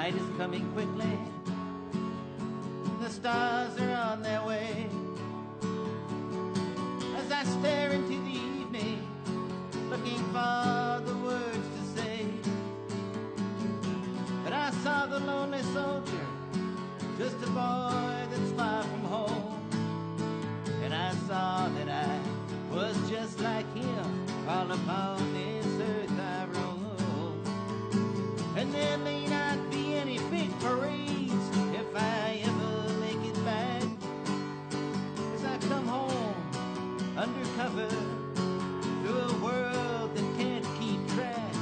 night is coming quickly. The stars are on their way. As I stare into the evening, looking for the words to say, but I saw the lonely soldier, just a boy that's far from home. And I saw that I was just like him, all upon this earth I roam. And there may not be any big parades if I ever make it back, as I come home undercover through a world that can't keep track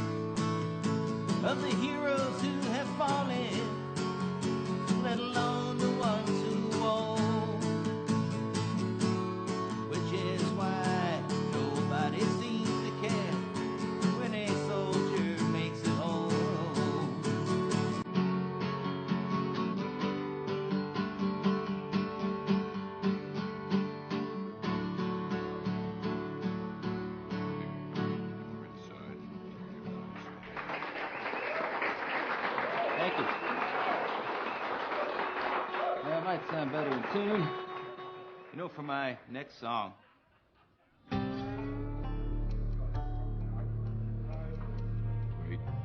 of the heroes who have fallen, let alone the ones who won't. Which is why nobody seems to care when a soldier makes it home. Thank you. That might sound better in tune. You know, for my next song,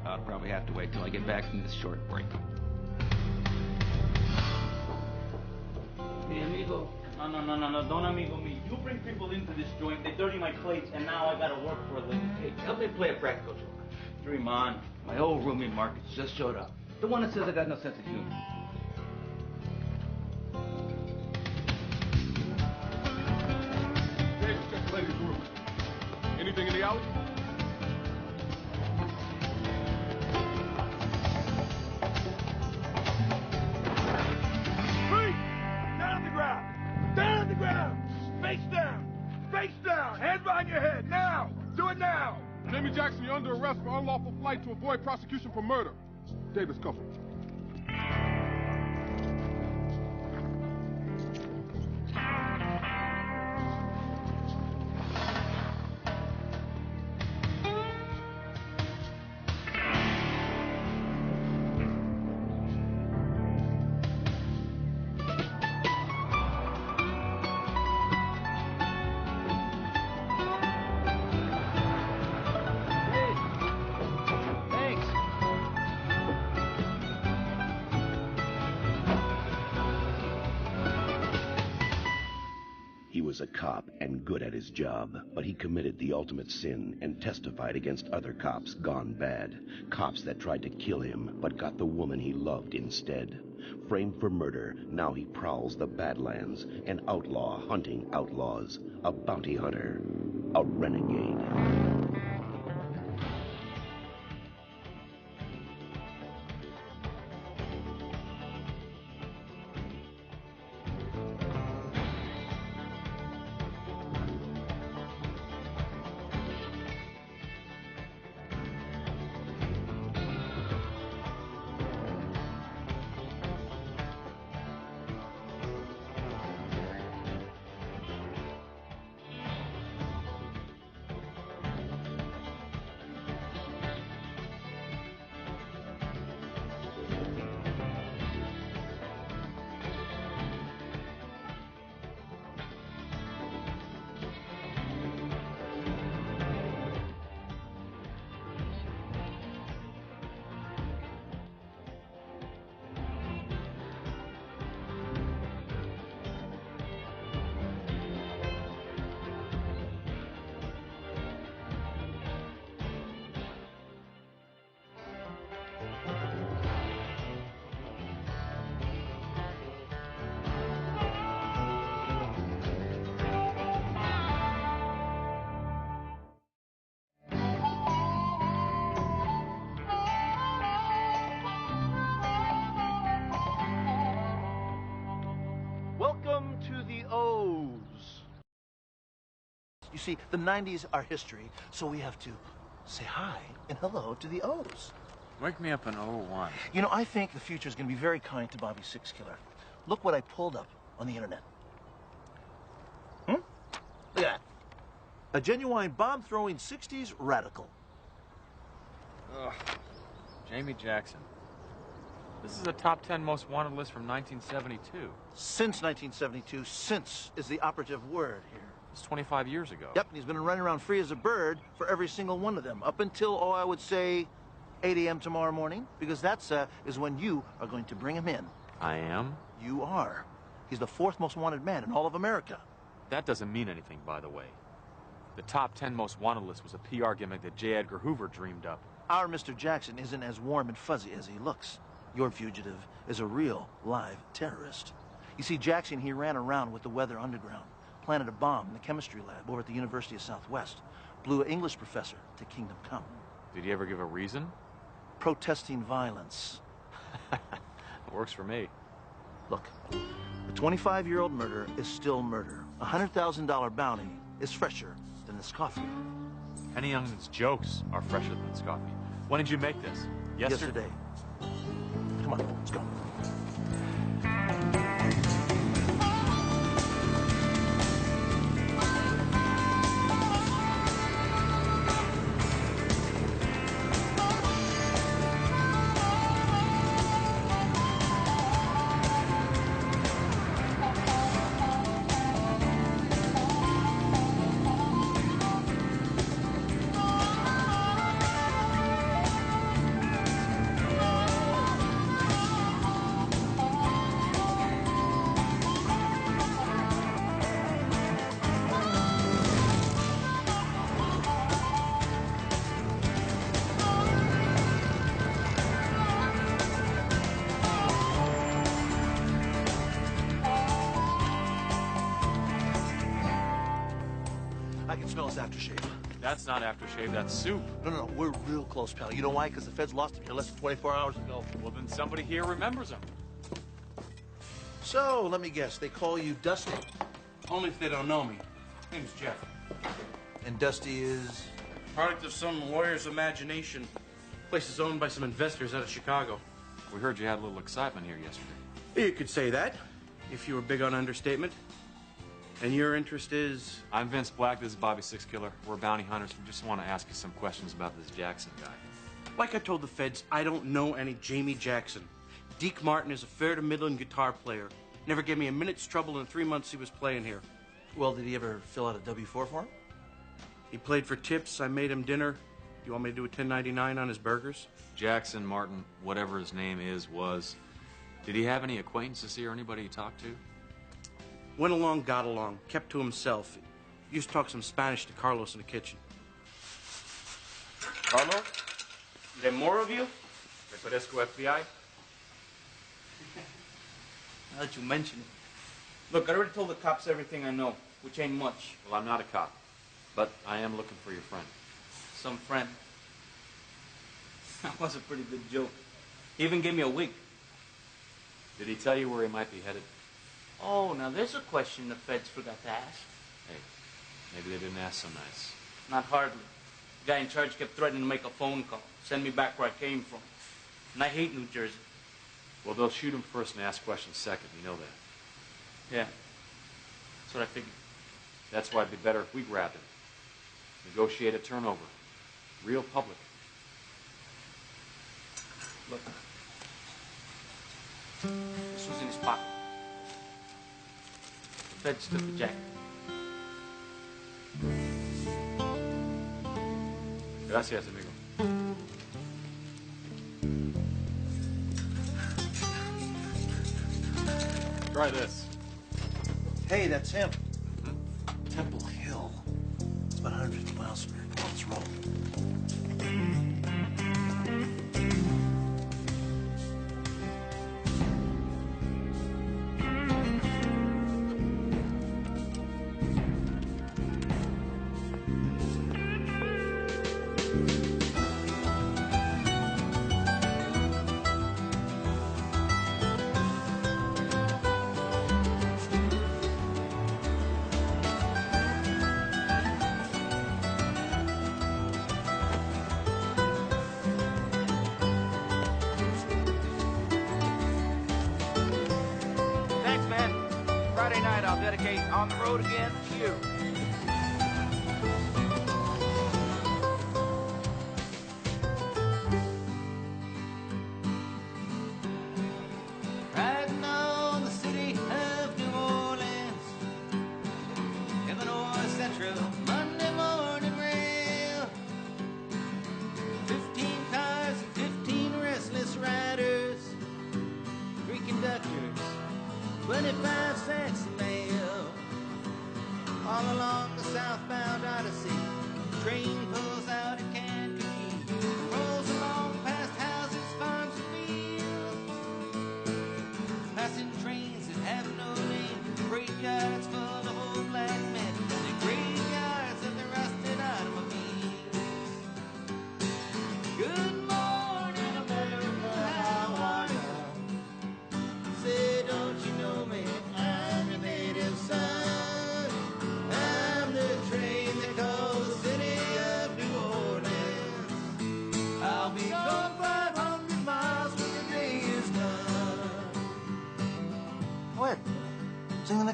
I'll probably have to wait till I get back from this short break. Hey, amigo. No, don't amigo me. You bring people into this joint, they dirty my plates, and now I gotta work for a living. Hey, help me play a practical joke. Dream on. My old roomie Marcus just showed up. The one that says I got no sense of humor. Davis just played his room. Anything in the alley? Feet! Down on the ground! Down on the ground! Face down! Face down! Hands behind your head! Now! Do it now! Jamie Jackson, you're under arrest for unlawful flight to avoid prosecution for murder. Davis, cuff him. He was a cop and good at his job, but he committed the ultimate sin and testified against other cops gone bad. Cops that tried to kill him, but got the woman he loved instead. Framed for murder, now he prowls the Badlands, an outlaw hunting outlaws, a bounty hunter, a renegade. Welcome to the O's. You see, the 90s are history, so we have to say hi and hello to the O's. Wake me up in 01. You know, I think the future is going to be very kind to Bobby Sixkiller. Look what I pulled up on the internet. Look at that. A genuine bomb-throwing 60s radical. Ugh. Jamie Jackson. This is a top 10 most wanted list from 1972. Since 1972, since is the operative word here. It's 25 years ago. Yep, and he's been running around free as a bird for every single one of them, up until, oh, I would say 8 a.m. tomorrow morning, because that's is when you are going to bring him in. I am? You are. He's the 4th most wanted man in all of America. That doesn't mean anything, by the way. The top 10 most wanted list was a PR gimmick that J. Edgar Hoover dreamed up. Our Mr. Jackson isn't as warm and fuzzy as he looks. Your fugitive is a real, live terrorist. You see, Jackson, he ran around with the Weather Underground, planted a bomb in the chemistry lab over at the University of Southwest, blew an English professor to kingdom come. Did he ever give a reason? Protesting violence. It works for me. Look, a 25-year-old murder is still murder. A $100,000 bounty is fresher than this coffee. Henny Youngman's jokes are fresher than this coffee. When did you make this? Yesterday. Come on, let's go. I can smell his aftershave. That's not aftershave, that's soup. No, we're real close, pal. You know why? Because the feds lost him here less than 24 hours ago. Well, then somebody here remembers him. So, let me guess, they call you Dusty? Only if they don't know me. Name's Jeff. And Dusty is? Product of some lawyer's imagination. Place is owned by some investors out of Chicago. We heard you had a little excitement here yesterday. You could say that, if you were big on understatement. And your interest is? I'm Vince Black, this is Bobby Six Killer. We're bounty hunters. We just want to ask you some questions about this Jackson guy. Like I told the feds, I don't know any Jamie Jackson. Deke Martin is a fair to middling guitar player. Never gave me a minute's trouble in the 3 months he was playing here. Well, did he ever fill out a W-4 form? He played for tips. I made him dinner. Do you want me to do a 1099 on his burgers? Jackson, Martin, whatever his name is, was. Did he have any acquaintances here, anybody he talked to? Went along, got along, kept to himself. Used to talk some Spanish to Carlos in the kitchen. Carlos? There more of you? Reparezco FBI? Now that you mention it. Look, I already told the cops everything I know, which ain't much. Well, I'm not a cop, but I am looking for your friend. Some friend. That was a pretty good joke. He even gave me a wig. Did he tell you where he might be headed? Oh, now there's a question the feds forgot to ask. Hey, maybe they didn't ask so nice. Not hardly. The guy in charge kept threatening to make a phone call, send me back where I came from. And I hate New Jersey. Well, they'll shoot him first and ask questions second. You know that. Yeah, that's what I figured. That's why it'd be better if we grabbed him. Negotiate a turnover. Real public. Look. This was in his pocket. The feds took the jacket. Gracias, amigo. Try this. Hey, that's him. Temple Hill. It's about 150 miles from here. Come on, let's roll. Thanks, man. Friday night I'll dedicate On the Road Again to you.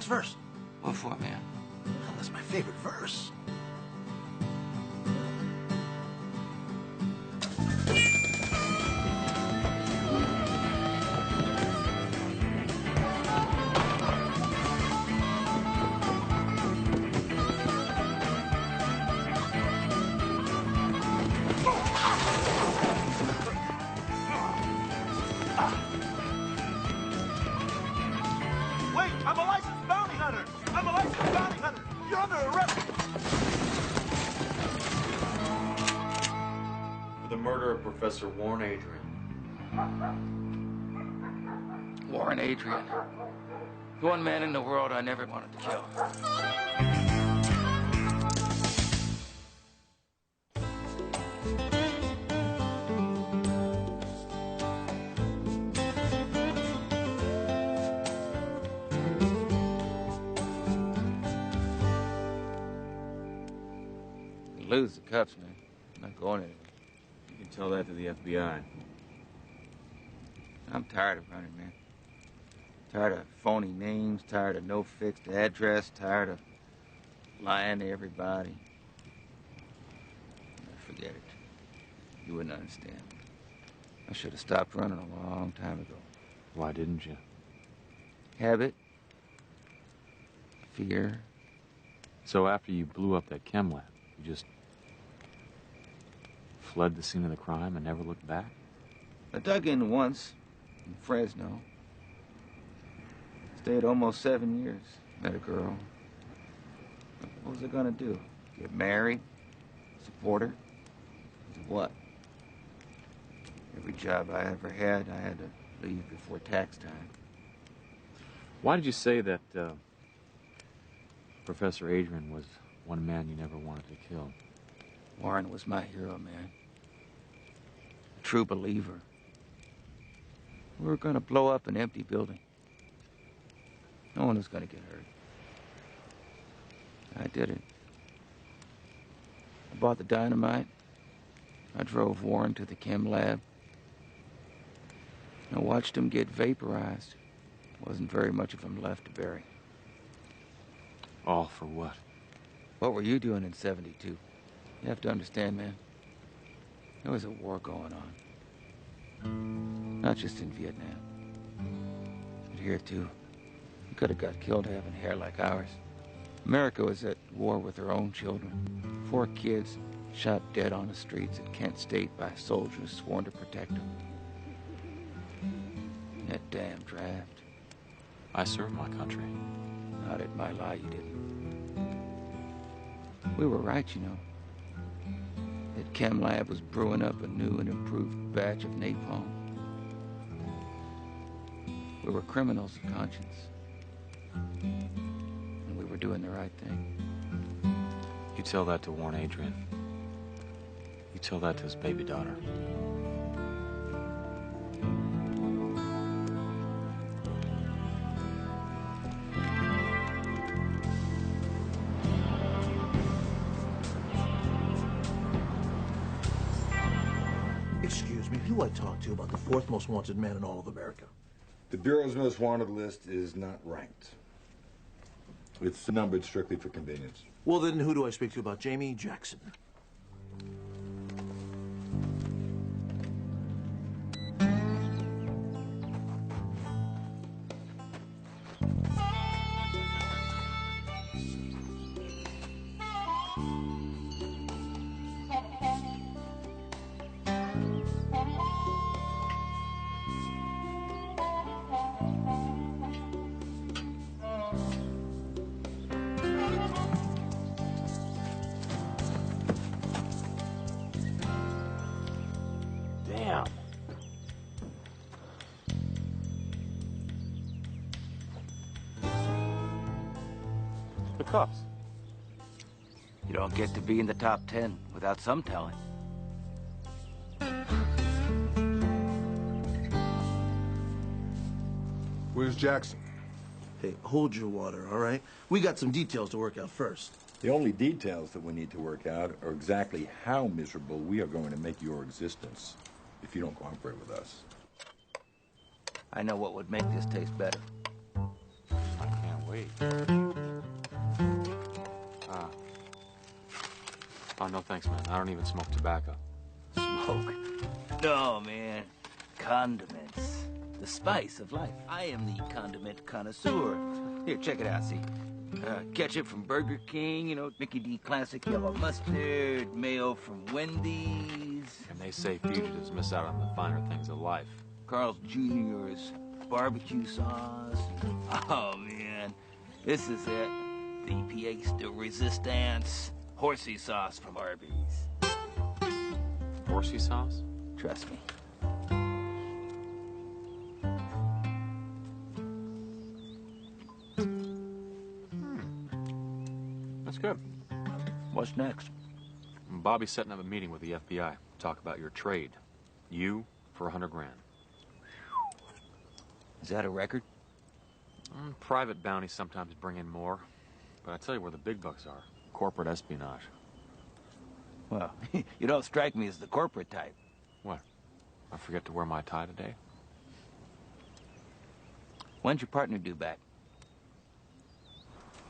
next verse? What for, man? Oh, that's my favorite verse. Wait, I'm a licensed bounty hunter! I'm a licensed bounty hunter! You're under arrest! For the murder of Professor Warren Adrian. Warren Adrian. The one man in the world I never wanted to kill. Lose the cups, man. I'm not going anywhere. You can tell that to the FBI. I'm tired of running, man. Tired of phony names, tired of no fixed address, tired of lying to everybody. Forget it. You wouldn't understand. I should have stopped running a long time ago. Why didn't you? Habit. Fear. So after you blew up that chem lab, you just fled the scene of the crime and never looked back? I dug in once in Fresno. Stayed almost 7 years. Met a girl. What was I gonna do? Get married? Support her? What? Every job I ever had, I had to leave before tax time. Why did you say that Professor Adrian was one man you never wanted to kill? Warren was my hero, man. A true believer. We were gonna blow up an empty building. No one was gonna get hurt. I did it. I bought the dynamite. I drove Warren to the chem lab. I watched him get vaporized. Wasn't very much of him left to bury. All for what? What were you doing in '72? You have to understand, man. There was a war going on. Not just in Vietnam. But here, too. You could have got killed having hair like ours. America was at war with her own children. 4 kids shot dead on the streets at Kent State by soldiers sworn to protect them. That damn draft. I served my country. Not at my lie, you didn't. We were right, you know. That chem lab was brewing up a new and improved batch of napalm. We were criminals of conscience. And we were doing the right thing. You tell that to Warren Adrian. You tell that to his baby daughter. Excuse me, who do I talk to about the 4th most wanted man in all of America? The Bureau's most wanted list is not ranked. It's numbered strictly for convenience. Well, then who do I speak to about Jamie Jackson? Damn. The cuffs. You don't get to be in the top 10 without some talent. Where's Jackson? Hey, hold your water, all right? We got some details to work out first. The only details that we need to work out are exactly how miserable we are going to make your existence if you don't cooperate with us. I know what would make this taste better. I can't Wait. Oh, no thanks, man. I don't even smoke tobacco. Smoke? No, man. Condiments. The spice of life. I am the condiment connoisseur. Here, check it out, see. Ketchup from Burger King, you know, Mickey D Classic Yellow Mustard, mayo from Wendy's. And they say fugitives miss out on the finer things of life. Carl's Jr.'s barbecue sauce. Oh, man. This is it. The pièce de resistance. Horsey sauce from Arby's. Horsey sauce? Trust me. That's good. What's next? Bobby's setting up a meeting with the FBI. Talk about your trade. You for 100 grand. Is that a record? Private bounties sometimes bring in more. But I tell you where the big bucks are. Corporate espionage. Well, you don't strike me as the corporate type. What? I forget to wear my tie today? When's your partner due back?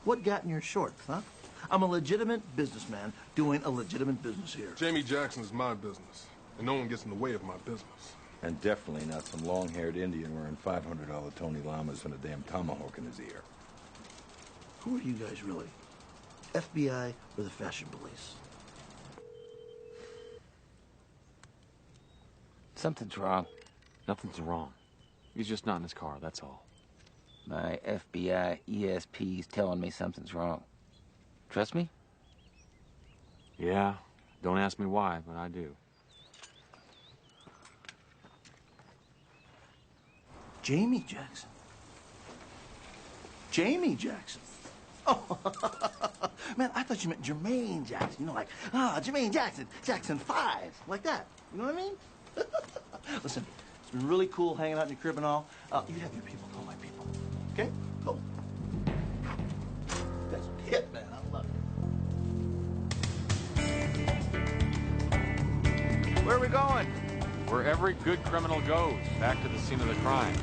What got in your shorts, huh? I'm a legitimate businessman doing a legitimate business here. Jamie Jackson is my business, and no one gets in the way of my business. And definitely not some long-haired Indian wearing $500 Tony Lamas and a damn tomahawk in his ear. Who are you guys really? FBI or the fashion police? Something's wrong. Nothing's wrong. He's just not in his car, that's all. My FBI ESP's telling me something's wrong. Trust me? Yeah, don't ask me why, but I do. Jamie Jackson. Jamie Jackson. Oh, man, I thought you meant Jermaine Jackson. You know, like, Jermaine Jackson, Jackson 5, like that. You know what I mean? Listen, it's been really cool hanging out in your crib and all. You have your people, call my people. Okay? Go. That's hit, man. I love it. Where are we going? Where every good criminal goes, back to the scene of the crime.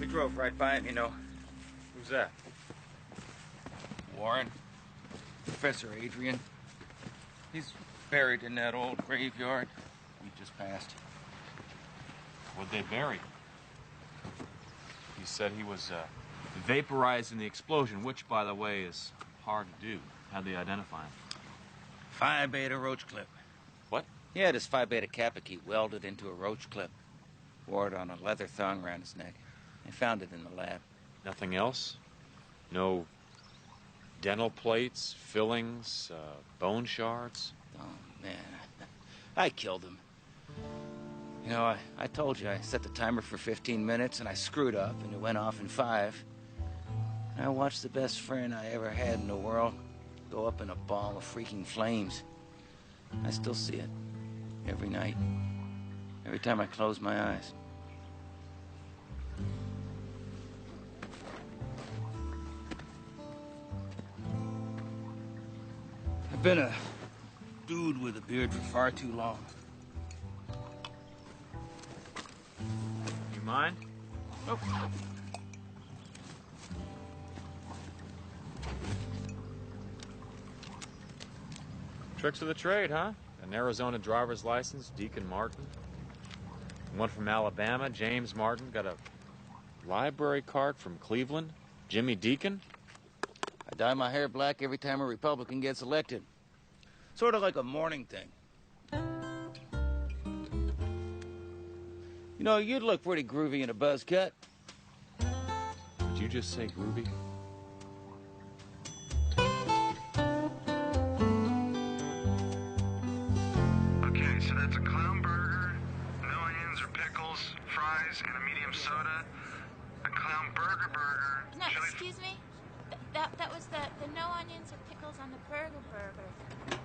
Drove right by him, you know. Who's that? Warren. Professor Adrian. He's buried in that old graveyard we just passed. What'd they bury? He said he was vaporized in the explosion, which, by the way, is hard to do. How'd they identify him? Phi Beta roach clip. What? He had his Phi Beta Kappa key welded into a roach clip. Wore it on a leather thong around his neck. They found it in the lab. Nothing else? No dental plates, fillings, bone shards? Oh, man. I killed him. You know, I told you I set the timer for 15 minutes and I screwed up and it went off in 5. And I watched the best friend I ever had in the world go up in a ball of freaking flames. I still see it. Every night. Every time I close my eyes. I've been a dude with a beard for far too long. You mind? Oh. Tricks of the trade, huh? An Arizona driver's license, Deacon Martin. One from Alabama, James Martin. Got a library card from Cleveland, Jimmy Deacon. I dye my hair black every time a Republican gets elected. Sort of like a morning thing. You know, you'd look pretty groovy in a buzz cut. Did you just say groovy? Okay, so that's a clown burger, no onions or pickles, fries, and a medium soda. A clown burger That was the no onions or pickles on the burger.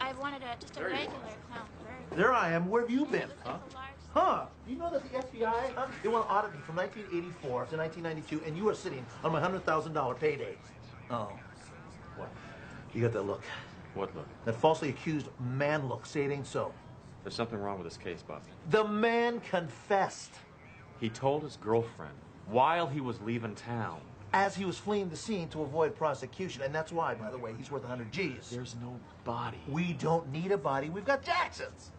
I wanted just a regular clown burger. There I am. Where have you And been? it was like a large... Huh? Do you know that the FBI, they want to audit me from 1984 to 1992, and you are sitting on my $100,000 payday. Oh. What? You got that look. What look? That falsely accused man look. Say it ain't so. There's something wrong with this case, Buffy. The man confessed. He told his girlfriend while he was leaving town. As he was fleeing the scene to avoid prosecution, and that's why, by the way, he's worth 100 G's. There's no body. We don't need a body. We've got Jackson's.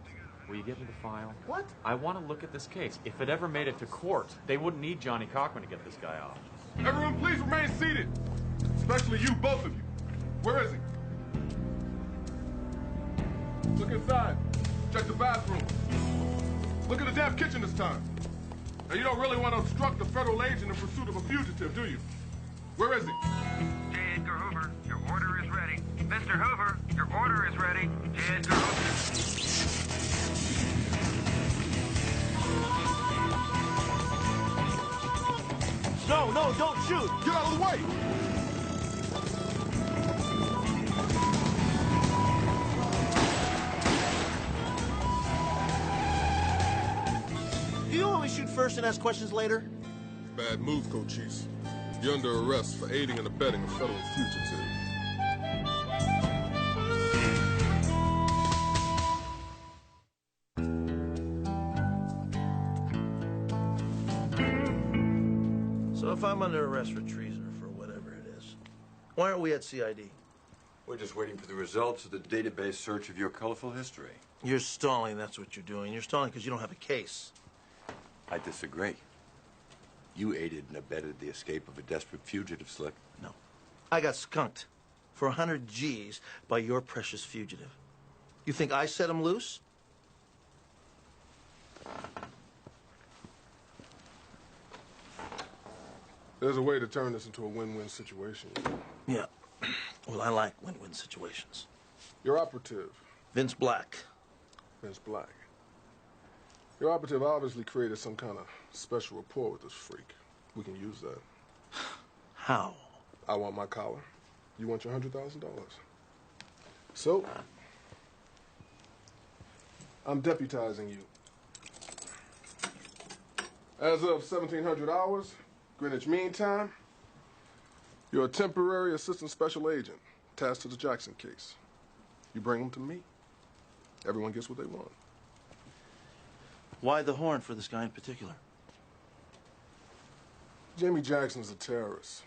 Will you give me the file? What? I want to look at this case. If it ever made it to court, they wouldn't need Johnny Cochran to get this guy off. Everyone, please remain seated. Especially you, both of you. Where is he? Look inside. Check the bathroom. Look at the damn kitchen this time. Now, you don't really want to obstruct the federal agent in pursuit of a fugitive, do you? Where is he? J. Edgar Hoover, your order is ready. Mr. Hoover, your order is ready. J. Edgar Hoover. No, don't shoot. Get out of the way. Do you want me to shoot first and ask questions later? Bad move, Cochise. You're under arrest for aiding and abetting a federal fugitive. So if I'm under arrest for treason or for whatever it is, why aren't we at CID? We're just waiting for the results of the database search of your colorful history. You're stalling, that's what you're doing. You're stalling because you don't have a case. I disagree. You aided and abetted the escape of a desperate fugitive, Slick. No. I got skunked for 100 G's by your precious fugitive. You think I set him loose? There's a way to turn this into a win-win situation. Yeah. Well, I like win-win situations. Your operative, Vince Black. Vince Black. Your operative obviously created some kind of special rapport with this freak. We can use that. How? I want my collar. You want your $100,000. So, I'm deputizing you. As of 1700 hours, Greenwich Mean Time, you're a temporary assistant special agent tasked to the Jackson case. You bring them to me. Everyone gets what they want. Why the horn for this guy in particular? Jamie Jackson's a terrorist.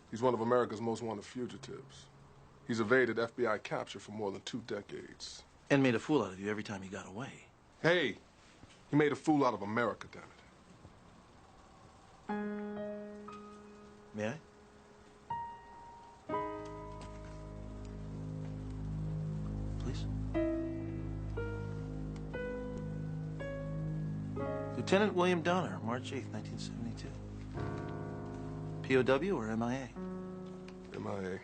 He's one of America's most wanted fugitives. He's evaded FBI capture for more than 2 decades. And made a fool out of you every time he got away. Hey, he made a fool out of America, damn it. May I? Please? Lieutenant William Donner, March 8th, 1972. POW or MIA? MIA.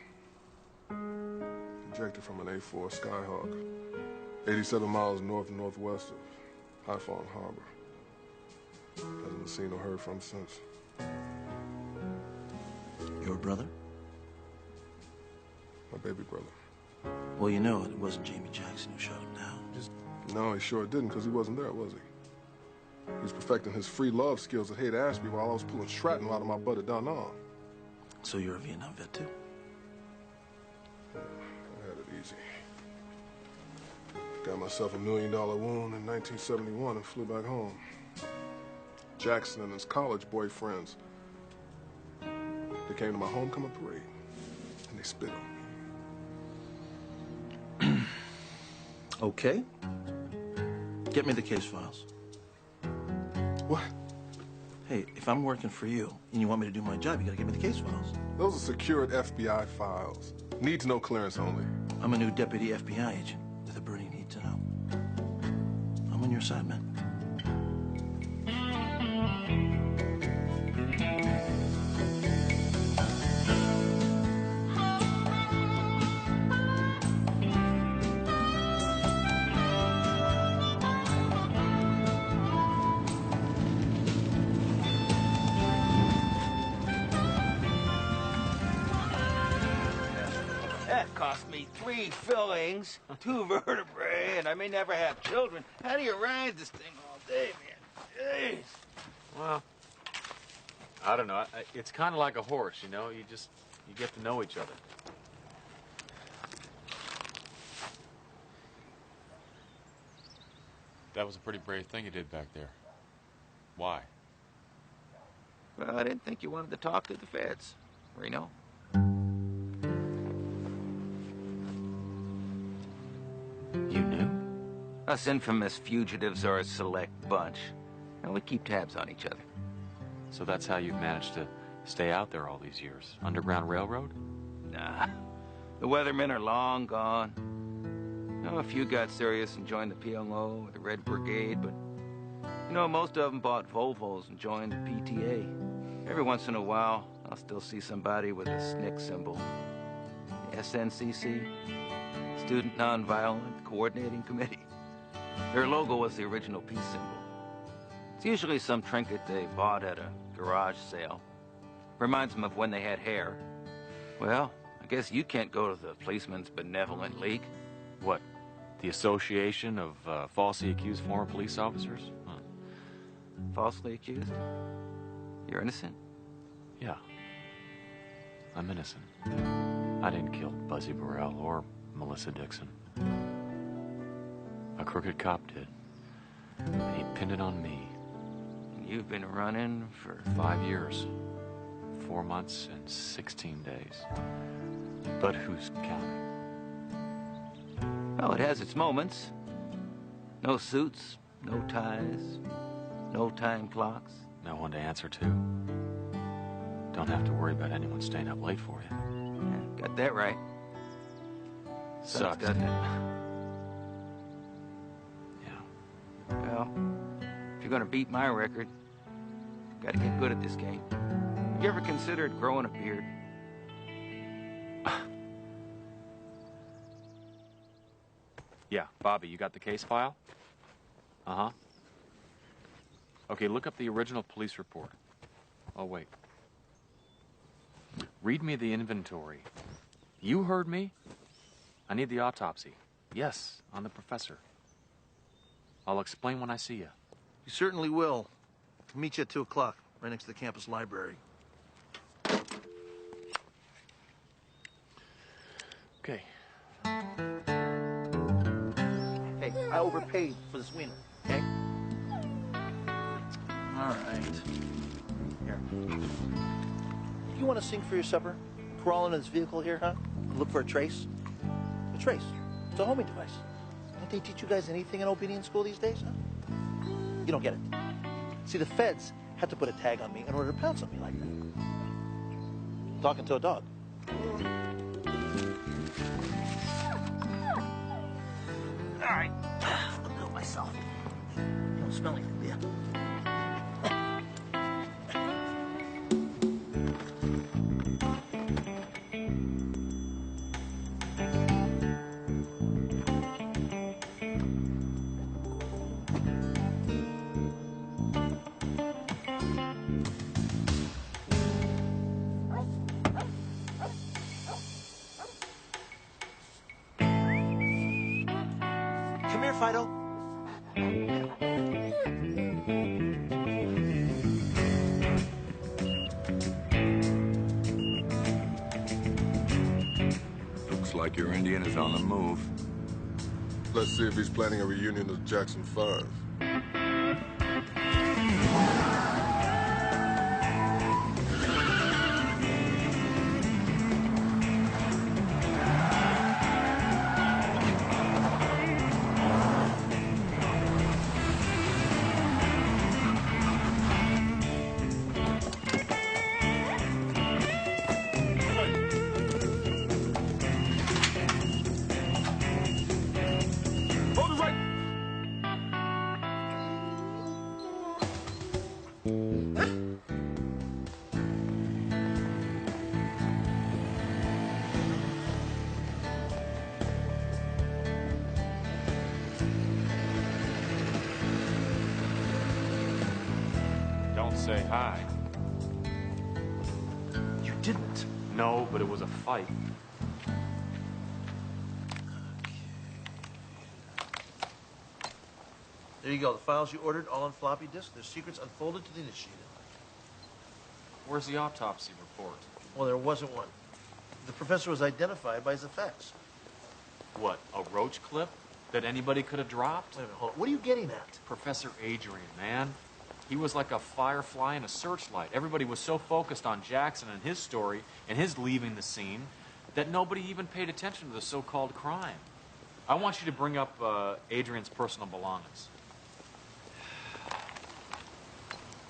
Ejected from an A4 Skyhawk. 87 miles north and northwest of Haiphong Harbor. Hasn't been seen or heard from since. Your brother? My baby brother. Well, you know it wasn't Jamie Jackson who shot him down. No, he sure didn't, because he wasn't there, was he? He was perfecting his free love skills at Haight-Ashby while I was pulling shrapnel out of my butt at Da Nang. So you're a Vietnam vet, too? I had it easy. Got myself a $1 million wound in 1971 and flew back home. Jackson and his college boyfriends, they came to my homecoming parade, and they spit on me. Okay. Get me the case files. What? Hey, if I'm working for you and you want me to do my job, you gotta give me the case files. Those are secured FBI files. Need to know clearance only. I'm a new deputy FBI agent with a burning need to know. I'm on your side, man. 3 fillings, 2 vertebrae, and I may never have children. How do you ride this thing all day, man? Jeez. Well, I don't know. It's kind of like a horse, you know? You get to know each other. That was a pretty brave thing you did back there. Why? Well, I didn't think you wanted to talk to the feds, Reno. You knew? Us infamous fugitives are a select bunch, and we keep tabs on each other. So that's how you've managed to stay out there all these years? Underground Railroad? Nah. The weathermen are long gone. You know, a few got serious and joined the PLO or the Red Brigade, but, you know, most of them bought Volvos and joined the PTA. Every once in a while, I'll still see somebody with a SNCC symbol. The SNCC, Student Nonviolent Coordinating Committee. Their logo was the original peace symbol. It's usually some trinket they bought at a garage sale. Reminds them of when they had hair. Well, I guess you can't go to the Policeman's Benevolent League. What? The Association of Falsely Accused Former Police Officers? Huh. Falsely accused? You're innocent? Yeah. I'm innocent. I didn't kill Buzzy Burrell or Melissa Dixon. A crooked cop did. And he pinned it on me. And you've been running for 5 years. 4 months and 16 days. But who's counting? Well, it has its moments. No suits, no ties, no time clocks. No one to answer to. Don't have to worry about anyone staying up late for you. Yeah, got that right. Sucks, doesn't it? Yeah. Well, if you're gonna beat my record, gotta get good at this game. You ever considered growing a beard? Yeah, Bobby, you got the case file? Uh-huh. Okay, look up the original police report. Oh, wait. Read me the inventory. You heard me? I need the autopsy. Yes, on the professor. I'll explain when I see you. You certainly will. I'll meet you at 2 o'clock, right next to the campus library. Okay. Hey, I overpaid for this wiener, okay? All right. Here. You want to sing for your supper? Crawl into this vehicle here, huh? Look for a trace? A trace. It's a homing device. Don't they teach you guys anything in obedience school these days, huh? You don't get it. See, the feds had to put a tag on me in order to pounce on me like that. Talking to a dog. All right. I'll do it myself. You don't smell anything, do you? Come here, Fido. Looks like your Indian is on the move. Let's see if he's planning a reunion of Jackson 5. Hold it right. Don't say hi. You didn't. No, but it was a fight. There you go. The files you ordered, all on floppy disk. Their secrets unfolded to the initiated. Where's the autopsy report? Well, there wasn't one. The professor was identified by his effects. What, a roach clip that anybody could have dropped? Wait a minute, hold on. What are you getting at? Professor Adrian, man. He was like a firefly in a searchlight. Everybody was so focused on Jackson and his story and his leaving the scene that nobody even paid attention to the so-called crime. I want you to bring up Adrian's personal belongings.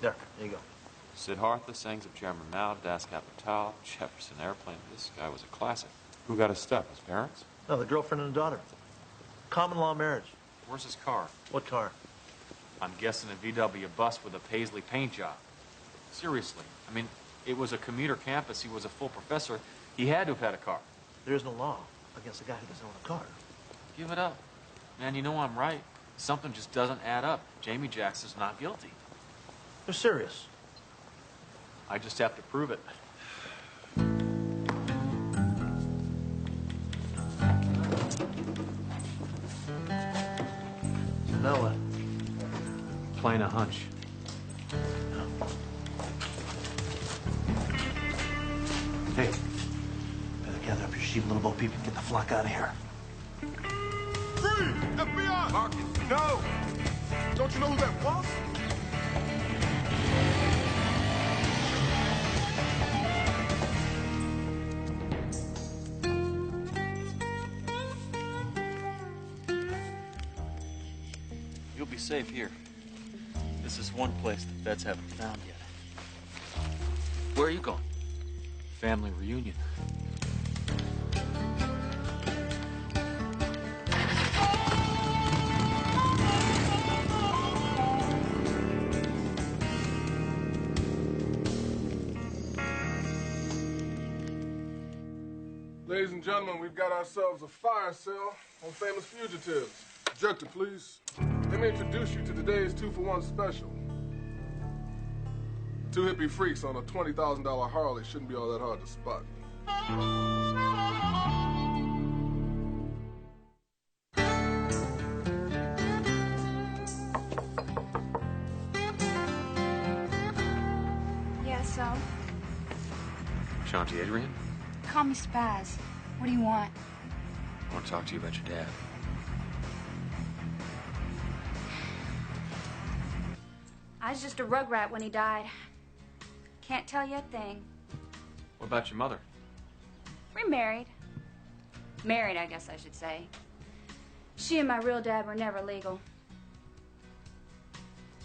There you go. Siddhartha, Sayings of Chairman Mao, Das Kapital, Jefferson Airplane. This guy was a classic. Who got his stuff? His parents? No, the girlfriend and the daughter. Common law marriage. Where's his car? What car? I'm guessing a VW bus with a Paisley paint job. Seriously. I mean, it was a commuter campus. He was a full professor. He had to have had a car. There is no law against a guy who doesn't own a car. Give it up. Man, you know I'm right. Something just doesn't add up. Jamie Jackson's not guilty. They're serious. I just have to prove it. Now what? Playing a hunch. Hey, better gather up your sheep, little Bo Peep, and get the flock out of here. Freeze! FBI! Marcus, no! Don't you know who that was? You'll be safe here. This is one place the feds haven't found yet. Where are you going? Family reunion. Ladies and gentlemen, we've got ourselves a fire sale on famous fugitives. Objector, please. Let me introduce you to today's 2-for-1 special. Two hippie freaks on a $20,000 Harley shouldn't be all that hard to spot. Yeah, so? Shanti Adrian, Call me Spaz. What do you want? I want to talk to you about your dad. I was just a rugrat when he died. Can't tell you a thing. What about your mother? We're married. Married, I guess I should say. She and my real dad were never legal.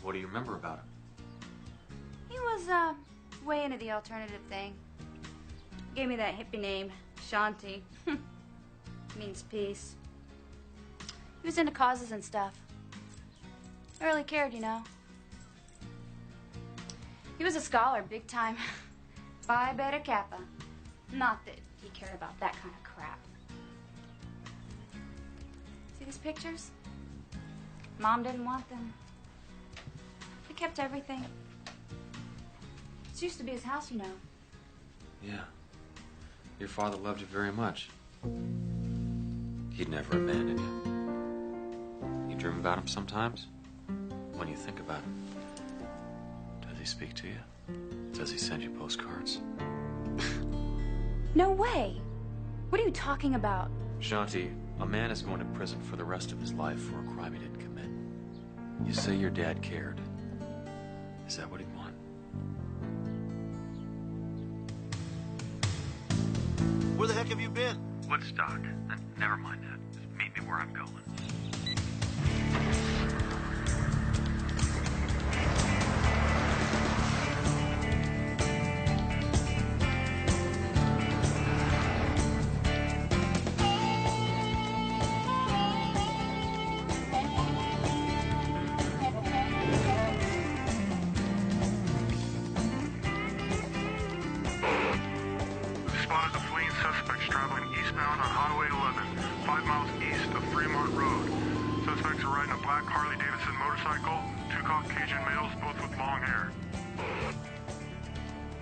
What do you remember about him? He was, way into the alternative thing. Gave me that hippie name, Shanti. Means peace. He was into causes and stuff. I really cared, you know. He was a scholar, big time. Phi Beta Kappa. Not that he cared about that kind of crap. See these pictures? Mom didn't want them. He kept everything. This used to be his house, you know. Yeah. Your father loved you very much. He'd never abandon you. You dream about him sometimes? When you think about him, does he speak to you? Does he send you postcards? No way! What are you talking about? Shanti, a man is going to prison for the rest of his life for a crime he didn't commit. You say your dad cared. Is that what he'd want? Where the heck have you been? Woodstock. Never mind that. Just meet me where I'm going.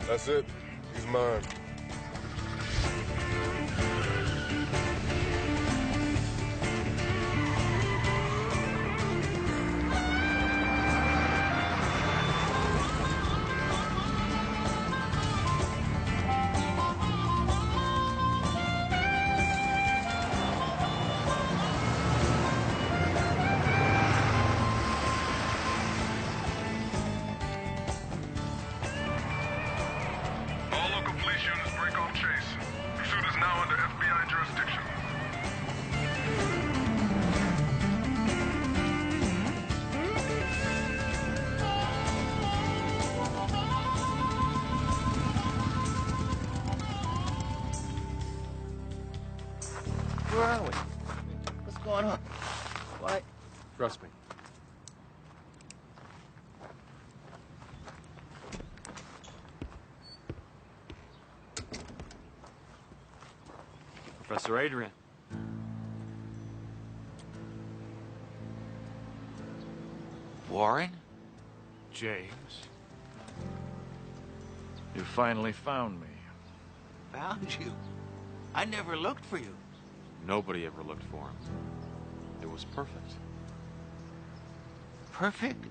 That's it. He's mine. Why? Trust me. Professor Adrian. Warren? James. You finally found me. Found you? I never looked for you. Nobody ever looked for him. It was perfect. Perfect?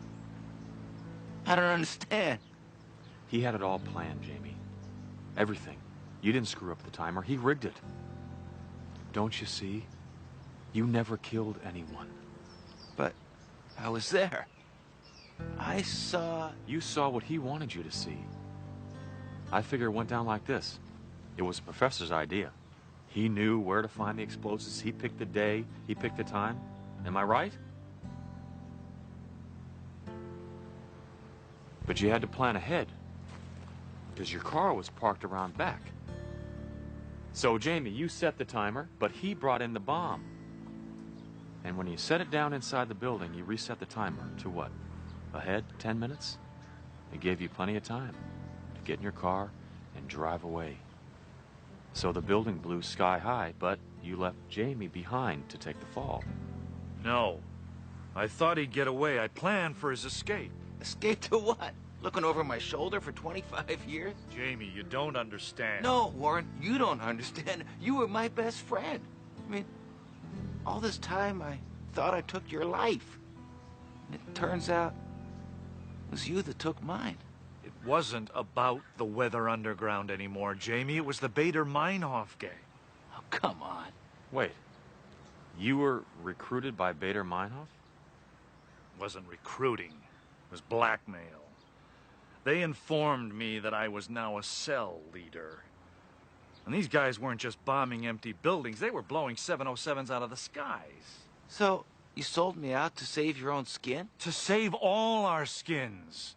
I don't understand. He had it all planned, Jamie. Everything. You didn't screw up the timer. He rigged it. Don't you see? You never killed anyone. But I was there. I saw... You saw what he wanted you to see. I figure it went down like this. It was the professor's idea. He knew where to find the explosives. He picked the day. He picked the time. Am I right? But you had to plan ahead, because your car was parked around back. So, Jamie, you set the timer, but he brought in the bomb. And when you set it down inside the building, you reset the timer to what? Ahead, 10 minutes? It gave you plenty of time to get in your car and drive away. So the building blew sky high, but you left Jamie behind to take the fall. No. I thought he'd get away. I planned for his escape. Escape to what? Looking over my shoulder for 25 years? Jamie, you don't understand. No, Warren, you don't understand. You were my best friend. I mean, all this time I thought I took your life. And it turns out it was you that took mine. It wasn't about the Weather Underground anymore, Jamie. It was the Bader-Meinhof gang. Oh, come on. Wait. You were recruited by Bader-Meinhof? Wasn't recruiting. It was blackmail. They informed me that I was now a cell leader. And these guys weren't just bombing empty buildings. They were blowing 707s out of the skies. So, you sold me out to save your own skin? To save all our skins.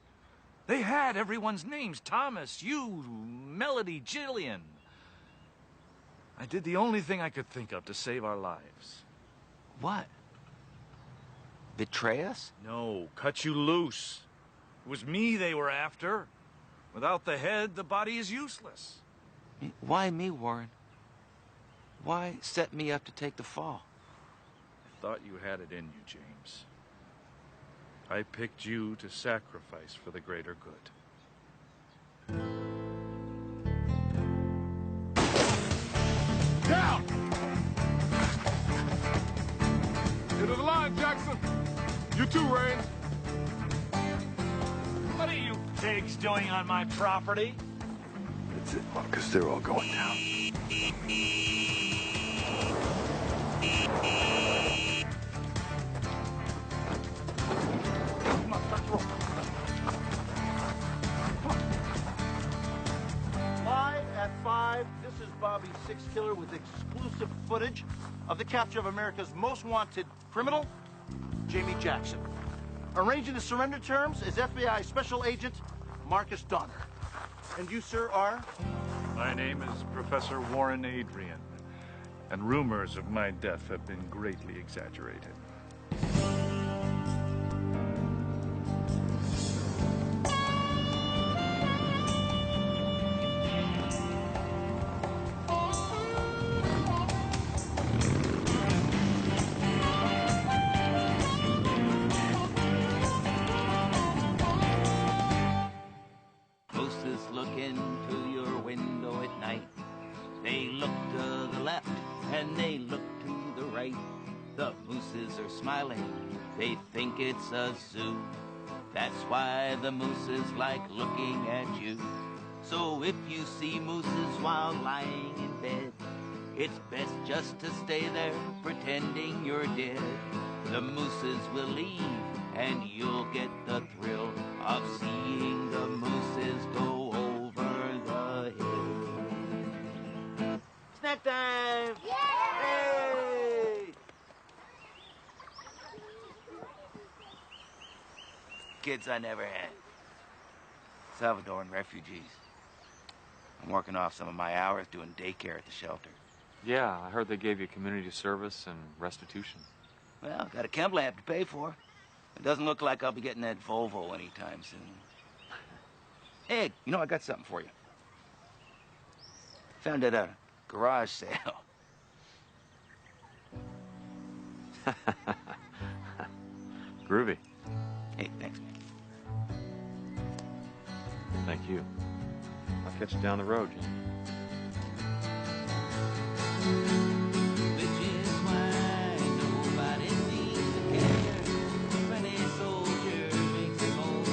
They had everyone's names. Thomas, you, Melody, Jillian. I did the only thing I could think of to save our lives. What? Betray us? No, cut you loose. It was me they were after. Without the head, the body is useless. Why me, Warren? Why set me up to take the fall? I thought you had it in you, James. I picked you to sacrifice for the greater good. Down! Into the line, Jackson. You too, Raines. What are you pigs doing on my property? That's it, Marcus. They're all going down. Live at 5, this is Bobby Six Killer with exclusive footage of the capture of America's most wanted criminal, Jamie Jackson. Arranging the surrender terms is FBI Special Agent Marcus Donner. And you, sir, are? My name is Professor Warren Adrian, and rumors of my death have been greatly exaggerated. Mooses look into your window at night. They look to the left and they look to the right. The mooses are smiling, they think it's a zoo. That's why the mooses like looking at you. So if you see mooses while lying in bed, it's best just to stay there pretending you're dead. The mooses will leave and you'll get the thrill of seeing the mooses go over the hill. Snack time! Hey! Kids I never had. Salvadoran refugees. I'm working off some of my hours doing daycare at the shelter. Yeah, I heard they gave you community service and restitution. Well, got a chem lab to pay for. It doesn't look like I'll be getting that Volvo anytime soon. Hey, you know, I got something for you. Found it at a garage sale. Groovy. Hey, thanks, man. Thank you. I'll catch you down the road, Jim. Which is why nobody seems to care when a soldier makes it home.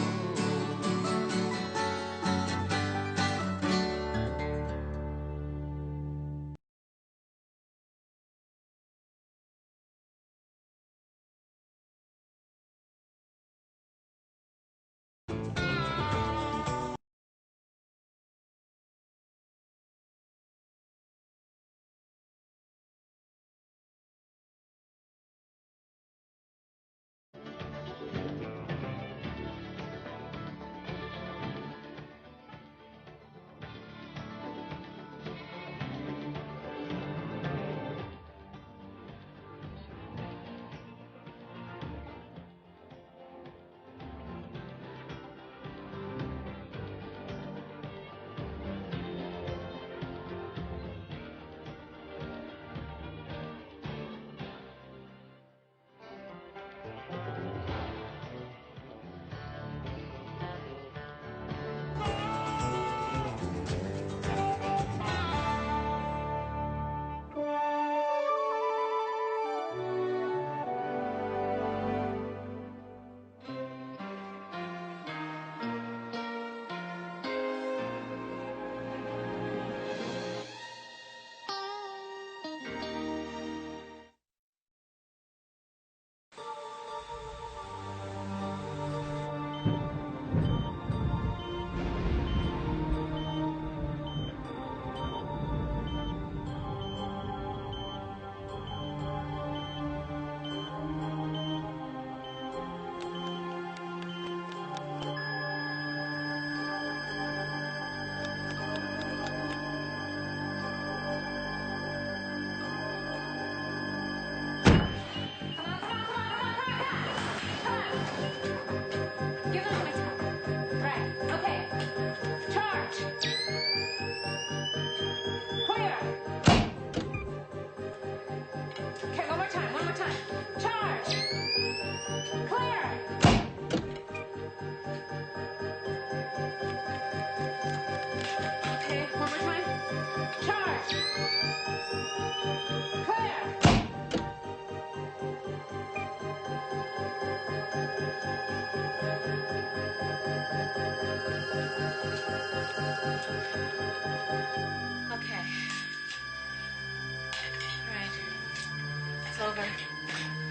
Over.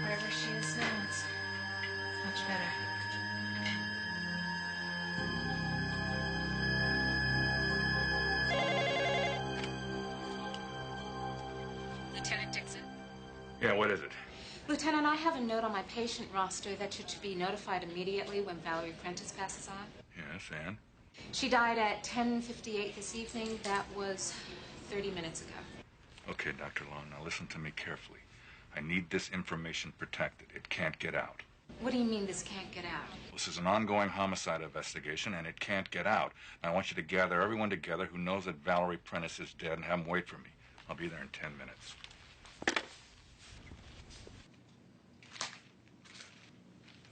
Wherever she is now, it's much better. Lieutenant Dixon? Yeah, what is it? Lieutenant, I have a note on my patient roster that you're to be notified immediately when Valerie Prentice passes on. Yes, and? She died at 10:58 this evening. That was 30 minutes ago. Okay, Dr. Long, now listen to me carefully. I need this information protected. It can't get out. What do you mean this can't get out? This is an ongoing homicide investigation, and it can't get out. Now, I want you to gather everyone together who knows that Valerie Prentice is dead and have them wait for me. I'll be there in 10 minutes.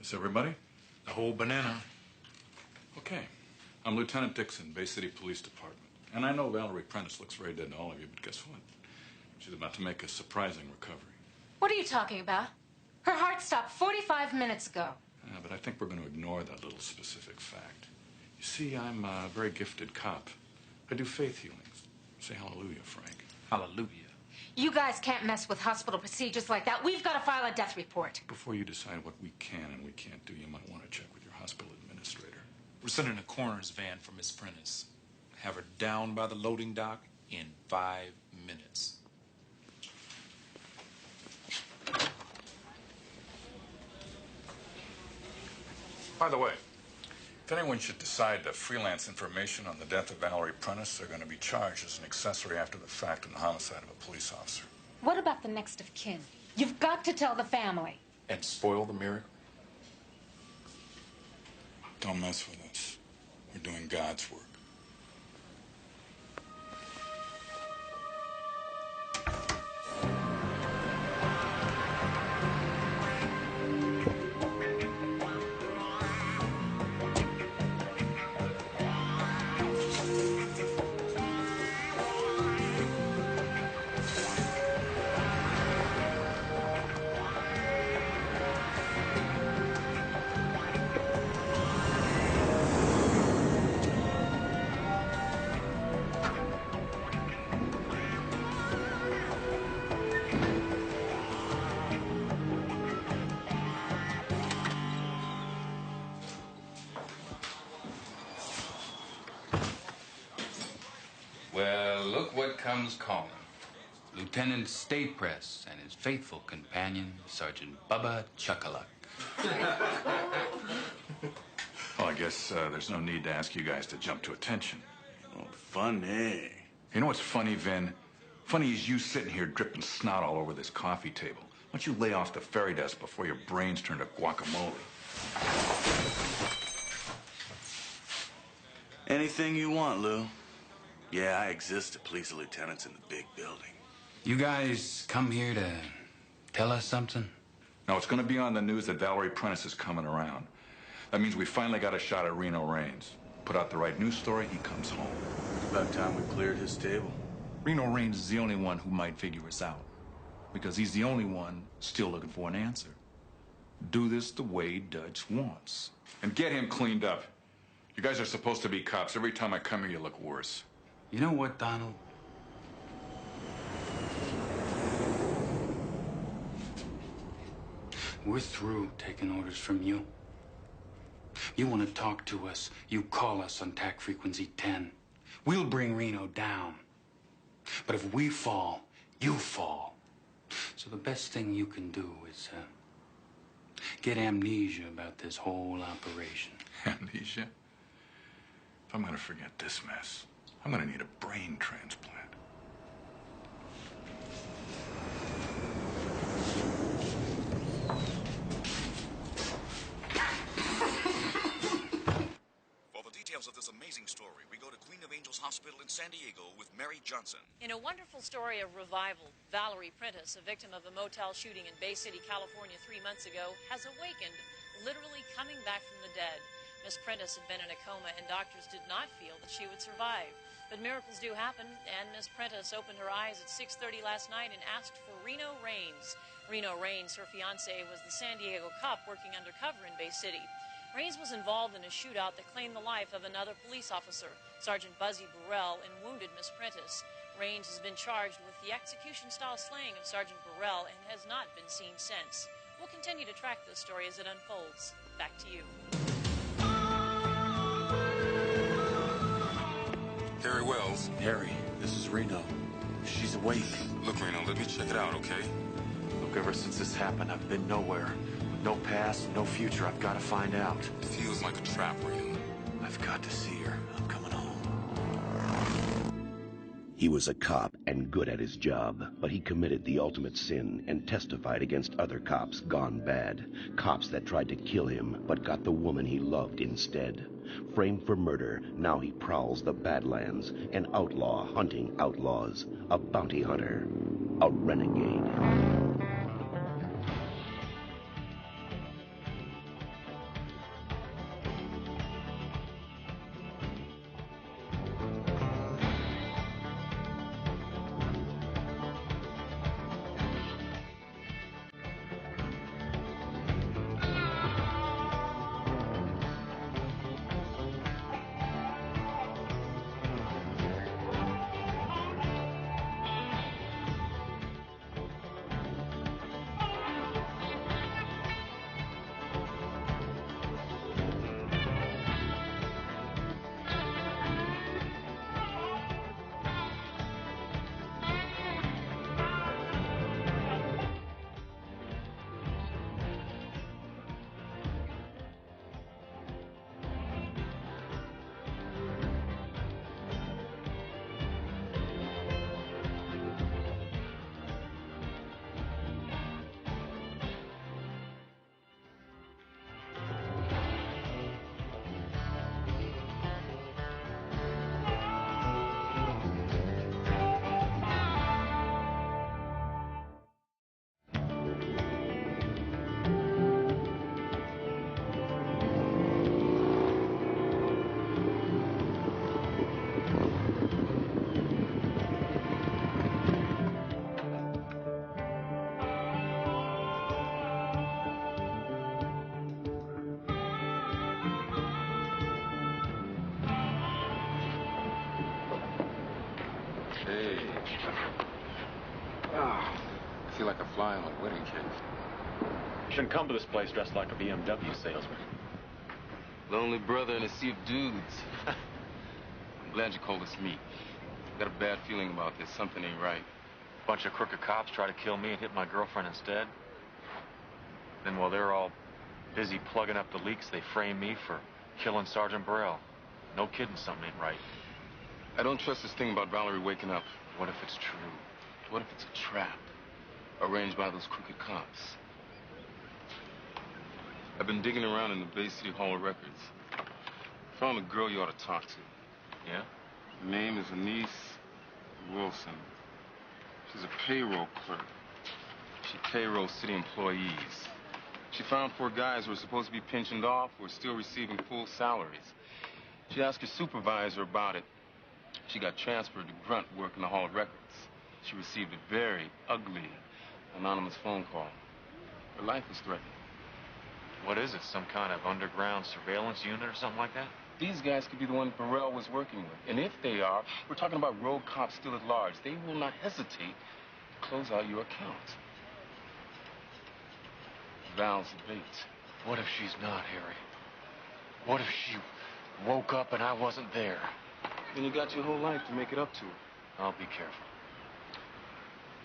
Is everybody? The whole banana. Okay. I'm Lieutenant Dixon, Bay City Police Department. And I know Valerie Prentice looks very dead to all of you, but guess what? She's about to make a surprising recovery. What are you talking about? Her heart stopped 45 minutes ago. Yeah, but I think we're going to ignore that little specific fact. You see, I'm a very gifted cop. I do faith healings. Say hallelujah, Frank. Hallelujah. You guys can't mess with hospital procedures like that. We've got to file a death report. Before you decide what we can and we can't do, you might want to check with your hospital administrator. We're sending a coroner's van for Miss Prentice. Have her down by the loading dock in 5 minutes. By the way, if anyone should decide to freelance information on the death of Valerie Prentice, they're going to be charged as an accessory after the fact in the homicide of a police officer. What about the next of kin? You've got to tell the family. and spoil the miracle? Don't mess with us. We're doing God's work. Well, look what comes calling. Lieutenant Staypress and his faithful companion, Sergeant Bubba Chuckaluck. Well, I guess there's no need to ask you guys to jump to attention. Oh, funny. You know what's funny, Vin? Funny is you sitting here dripping snot all over this coffee table. Why don't you lay off the fairy dust before your brains turn to guacamole? Anything you want, Lou. Yeah, I exist to please the lieutenants in the big building. You guys come here to tell us something? No, it's going to be on the news that Valerie Prentice is coming around. That means we finally got a shot at Reno Raines. Put out the right news story, he comes home. About time we cleared his table. Reno Raines is the only one who might figure us out. Because he's the only one still looking for an answer. Do this the way Dutch wants. And get him cleaned up. You guys are supposed to be cops. Every time I come here, you look worse. You know what, Donald? We're through taking orders from you. You want to talk to us, you call us on TAC frequency 10. We'll bring Reno down. But if we fall, you fall. So the best thing you can do is get amnesia about this whole operation. Amnesia? If I'm going to forget this mess, I'm going to need a brain transplant. For the details of this amazing story, we go to Queen of Angels Hospital in San Diego with Mary Johnson. In a wonderful story of revival, Valerie Prentice, a victim of a motel shooting in Bay City, California 3 months ago, has awakened, literally coming back from the dead. Miss Prentice had been in a coma, and doctors did not feel that she would survive. But miracles do happen, and Miss Prentice opened her eyes at 6:30 last night and asked for Reno Raines. Reno Raines, her fiancé, was the San Diego cop working undercover in Bay City. Raines was involved in a shootout that claimed the life of another police officer, Sergeant Buzzy Burrell, and wounded Miss Prentice. Raines has been charged with the execution-style slaying of Sergeant Burrell and has not been seen since. We'll continue to track this story as it unfolds. Back to you. Harry Wells. Harry, this is Reno. She's awake. Look, Reno, let me check it out, okay? Look, ever since this happened, I've been nowhere. No past, no future. I've got to find out. It feels like a trap, Reno. I've got to see her. I'm coming home. He was a cop and good at his job, but he committed the ultimate sin and testified against other cops gone bad. Cops that tried to kill him, but got the woman he loved instead. Framed for murder, now he prowls the Badlands, an outlaw hunting outlaws, a bounty hunter, a renegade. I feel like a fly on a wedding cake. You shouldn't come to this place dressed like a BMW salesman. Lonely brother in a sea of dudes. I'm glad you called us meet. Got a bad feeling about this. Something ain't right. Bunch of crooked cops try to kill me and hit my girlfriend instead. Then while they're all busy plugging up the leaks, they frame me for killing Sergeant Burrell. No kidding, something ain't right. I don't trust this thing about Valerie waking up. What if it's true? What if it's a trap arranged by those crooked cops? I've been digging around in the Bay City Hall of Records. Found a girl you ought to talk to. Yeah? Her name is Anise Wilson. She's a payroll clerk. She payrolls city employees. She found 4 guys who were supposed to be pensioned off who are still receiving full salaries. She asked her supervisor about it. She got transferred to grunt work in the Hall of Records. She received a very ugly, anonymous phone call. Her life was threatened. What is it, some kind of underground surveillance unit or something like that? These guys could be the ones Burrell was working with. And if they are, we're talking about rogue cops still at large. They will not hesitate to close out your account. Val's the bait. What if she's not, Harry? What if she woke up and I wasn't there? Then you got your whole life to make it up to her. I'll be careful.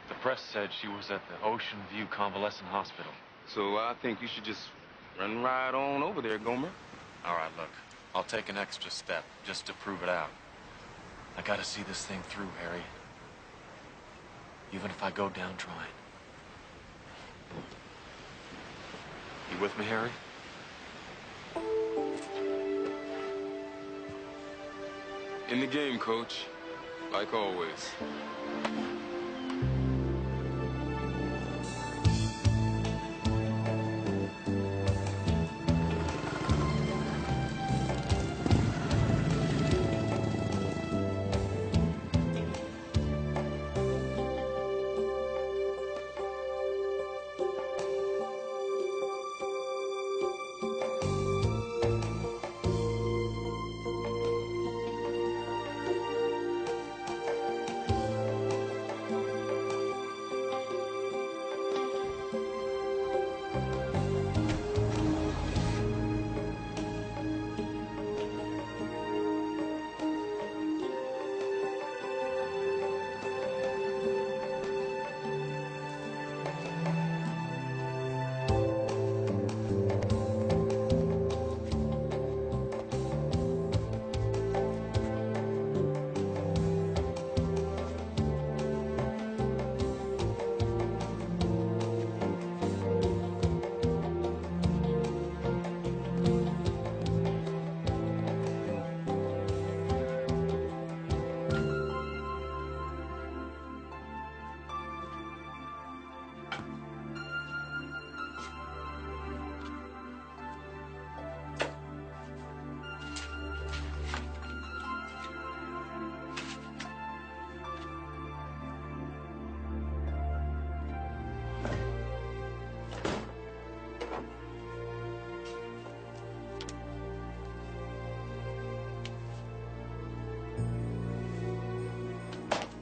The press said she was at the Ocean View Convalescent Hospital. So I think you should just run right on over there, Gomer. All right, look. I'll take an extra step just to prove it out. I gotta see this thing through, Harry. Even if I go down trying. You with me, Harry? In the game, Coach. Like always.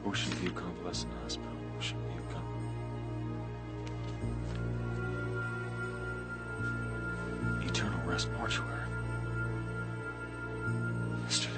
Ocean View Convalescent Hospital. Ocean View Eternal Rest Mortuary. Yesterday.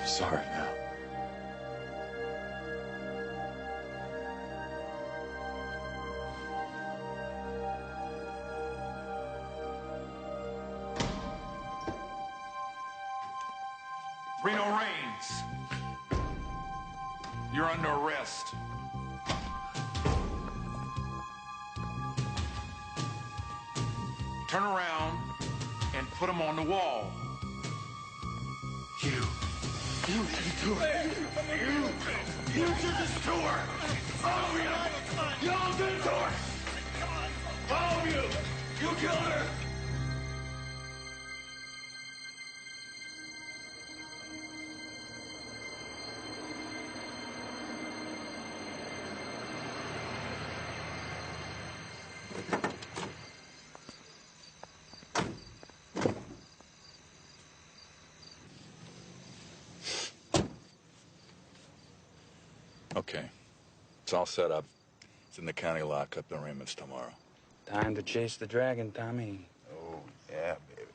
I'm sorry, Val. Reno Reigns, you're under arrest. Turn around and put him on the wall. You did it to her. You did this to her. All of you. You all did it to her. All of you. You killed her. Okay. It's all set up. It's in the county lockup. The arraignment's tomorrow. Time to chase the dragon, Tommy. Oh, yeah, baby.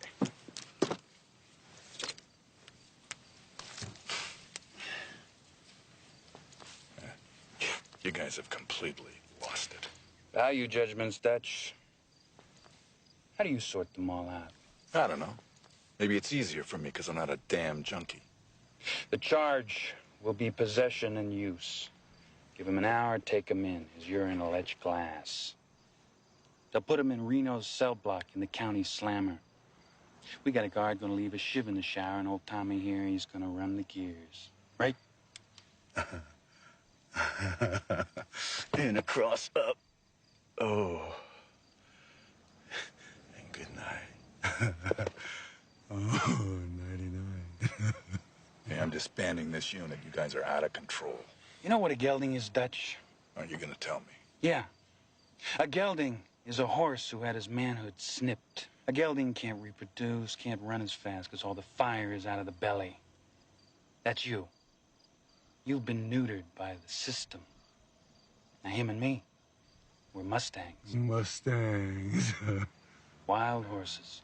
You guys have completely lost it. Value judgments, Dutch. How do you sort them all out? I don't know. Maybe it's easier for me because I'm not a damn junkie. The charge will be possession and use. Give him an hour, take him in. His urine will etch glass. They'll put him in Reno's cell block in the county slammer. We got a guard gonna leave a shiv in the shower, and old Tommy here, he's gonna run the gears. Right? And a cross up. Oh. And good night. Oh, 99. Hey, I'm disbanding this unit. You guys are out of control. You know what a gelding is, Dutch? Aren't you gonna tell me? Yeah. A gelding is a horse who had his manhood snipped. A gelding can't reproduce, can't run as fast because all the fire is out of the belly. That's you. You've been neutered by the system. Now him and me, we're Mustangs. Mustangs. Wild horses.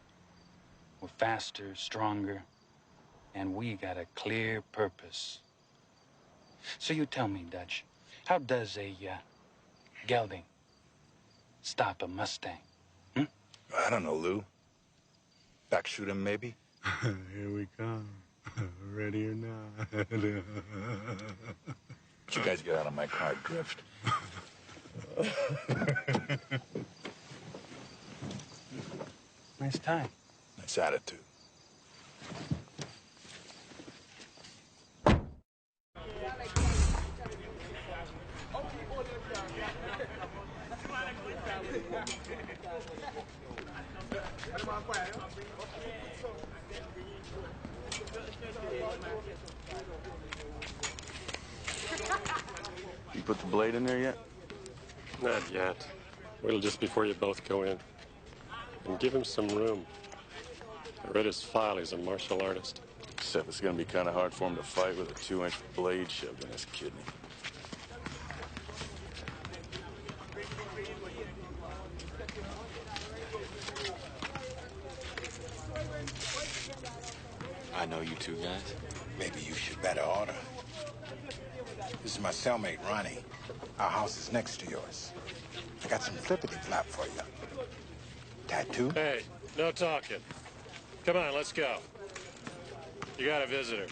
We're faster, stronger, and we got a clear purpose. So you tell me, Dutch, how does a gelding stop a Mustang? I don't know, Lou. Backshoot him, maybe? Here we come. Ready or not. You guys get out of my car, Drift. Nice time. Nice attitude. You put the blade in there yet? Not yet. Wait till just before you both go in. And give him some room. I read his file. He's a martial artist. Except it's gonna be kind of hard for him to fight with a 2-inch blade shoved in his kidney. I know you two guys. Maybe you should better order. This is my cellmate, Ronnie. Our house is next to yours. I got some flippity-flap for you. Tattoo? Hey, no talking. Come on, let's go. You got a visitor.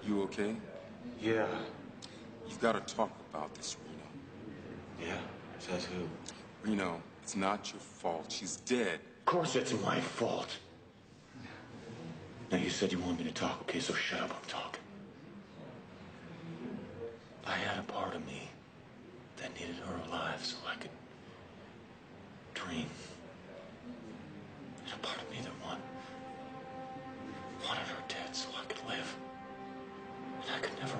You okay? Yeah. You've got to talk about this, Reno. Yeah? Says who? Reno, it's not your fault. She's dead. Of course it's my fault. Now, you said you wanted me to talk, okay, so shut up, I'm talking. I had a part of me that needed her alive so I could dream. And a part of me that wanted her dead so I could live. And I could never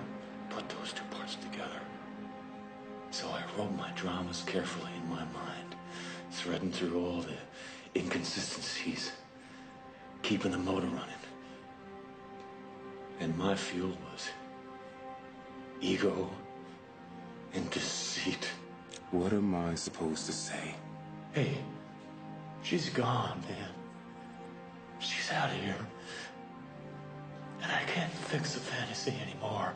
put those two parts together. So I wrote my dramas carefully in my mind, threading through all the inconsistencies, keeping the motor running, And my fuel was ego and deceit. What am I supposed to say? Hey, she's gone, man. She's out of here. And I can't fix the fantasy anymore.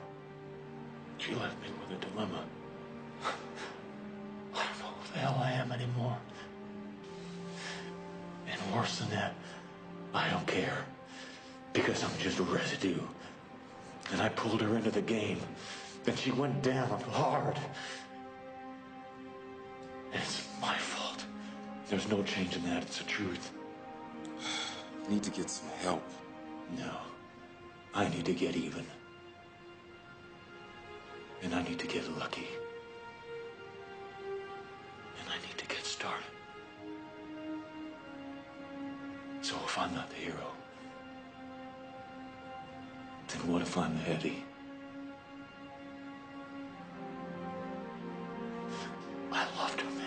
She left me with a dilemma. I don't know who the hell I am anymore. And worse than that, I don't care. Because I'm just residue. And I pulled her into the game. And she went down hard. And it's my fault. There's no change in that. It's the truth. I need to get some help. No. I need to get even. And I need to get lucky. And I need to get started. So if I'm not the hero, then what if I'm the heavy? I loved her, man.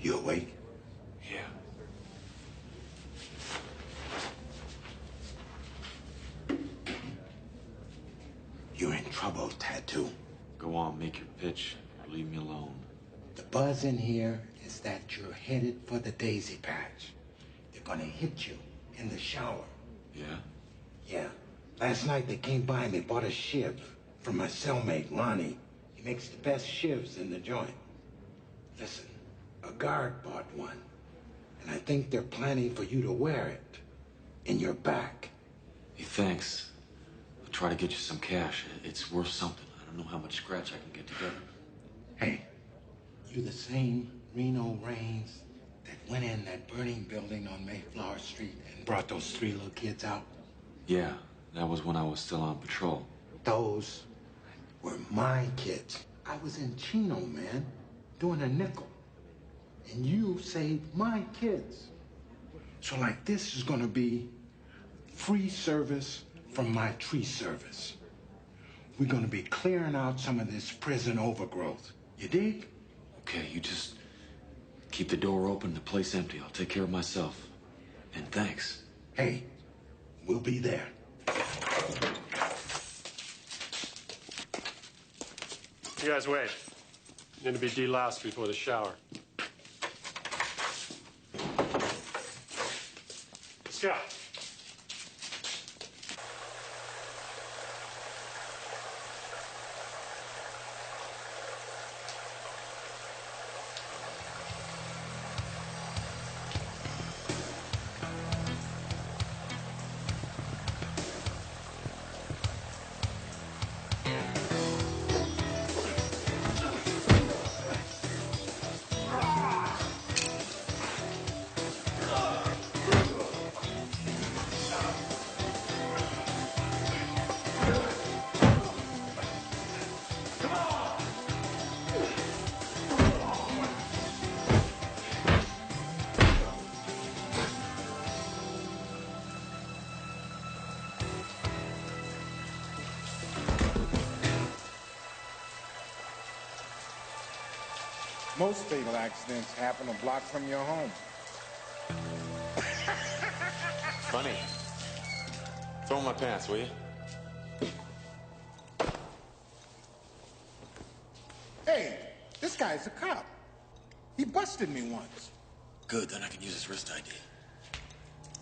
You awake? Yeah. You're in trouble, Tattoo. Go on, make your pitch, or leave me alone. The buzz in here is that you're headed for the daisy patch. They're gonna hit you in the shower. Yeah? Yeah. Last night they came by and they bought a shiv from my cellmate, Ronnie. He makes the best shivs in the joint. Listen, a guard bought one. And I think they're planning for you to wear it in your back. Hey, thanks. I'll try to get you some cash. It's worth something. I don't know how much scratch I can get together. Hey, you the same Reno Raines that went in that burning building on Mayflower Street and brought those 3 little kids out? Yeah, that was when I was still on patrol. Those were my kids. I was in Chino, man, doing a nickel. And you saved my kids. So like this is gonna be free service from my tree service. We're gonna be clearing out some of this prison overgrowth. You dig? Okay, you just keep the door open, the place empty. I'll take care of myself. And thanks. Hey, we'll be there. You guys wait. Need to be deloused before the shower. Let's go. Most fatal accidents happen a block from your home. Funny. Throw in my pants, will you? Hey, this guy's a cop. He busted me once. Good, then I can use his wrist ID.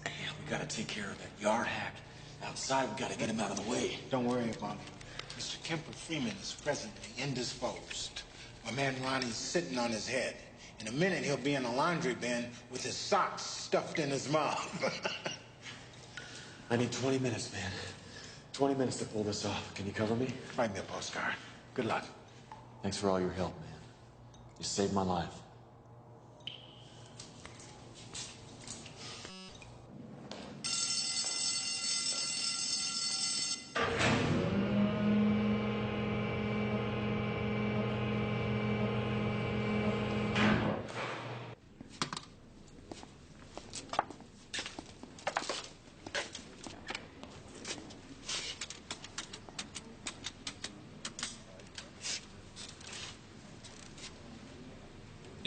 Yeah, we gotta take care of that yard hack. Outside, we gotta get him out of the way. Don't worry about it. Mr. Kemper Freeman is presently indisposed. My man Ronnie's sitting on his head. In a minute, he'll be in a laundry bin with his socks stuffed in his mouth. I need 20 minutes, man. 20 minutes to pull this off. Can you cover me? Write me a postcard. Good luck. Thanks for all your help, man. You saved my life.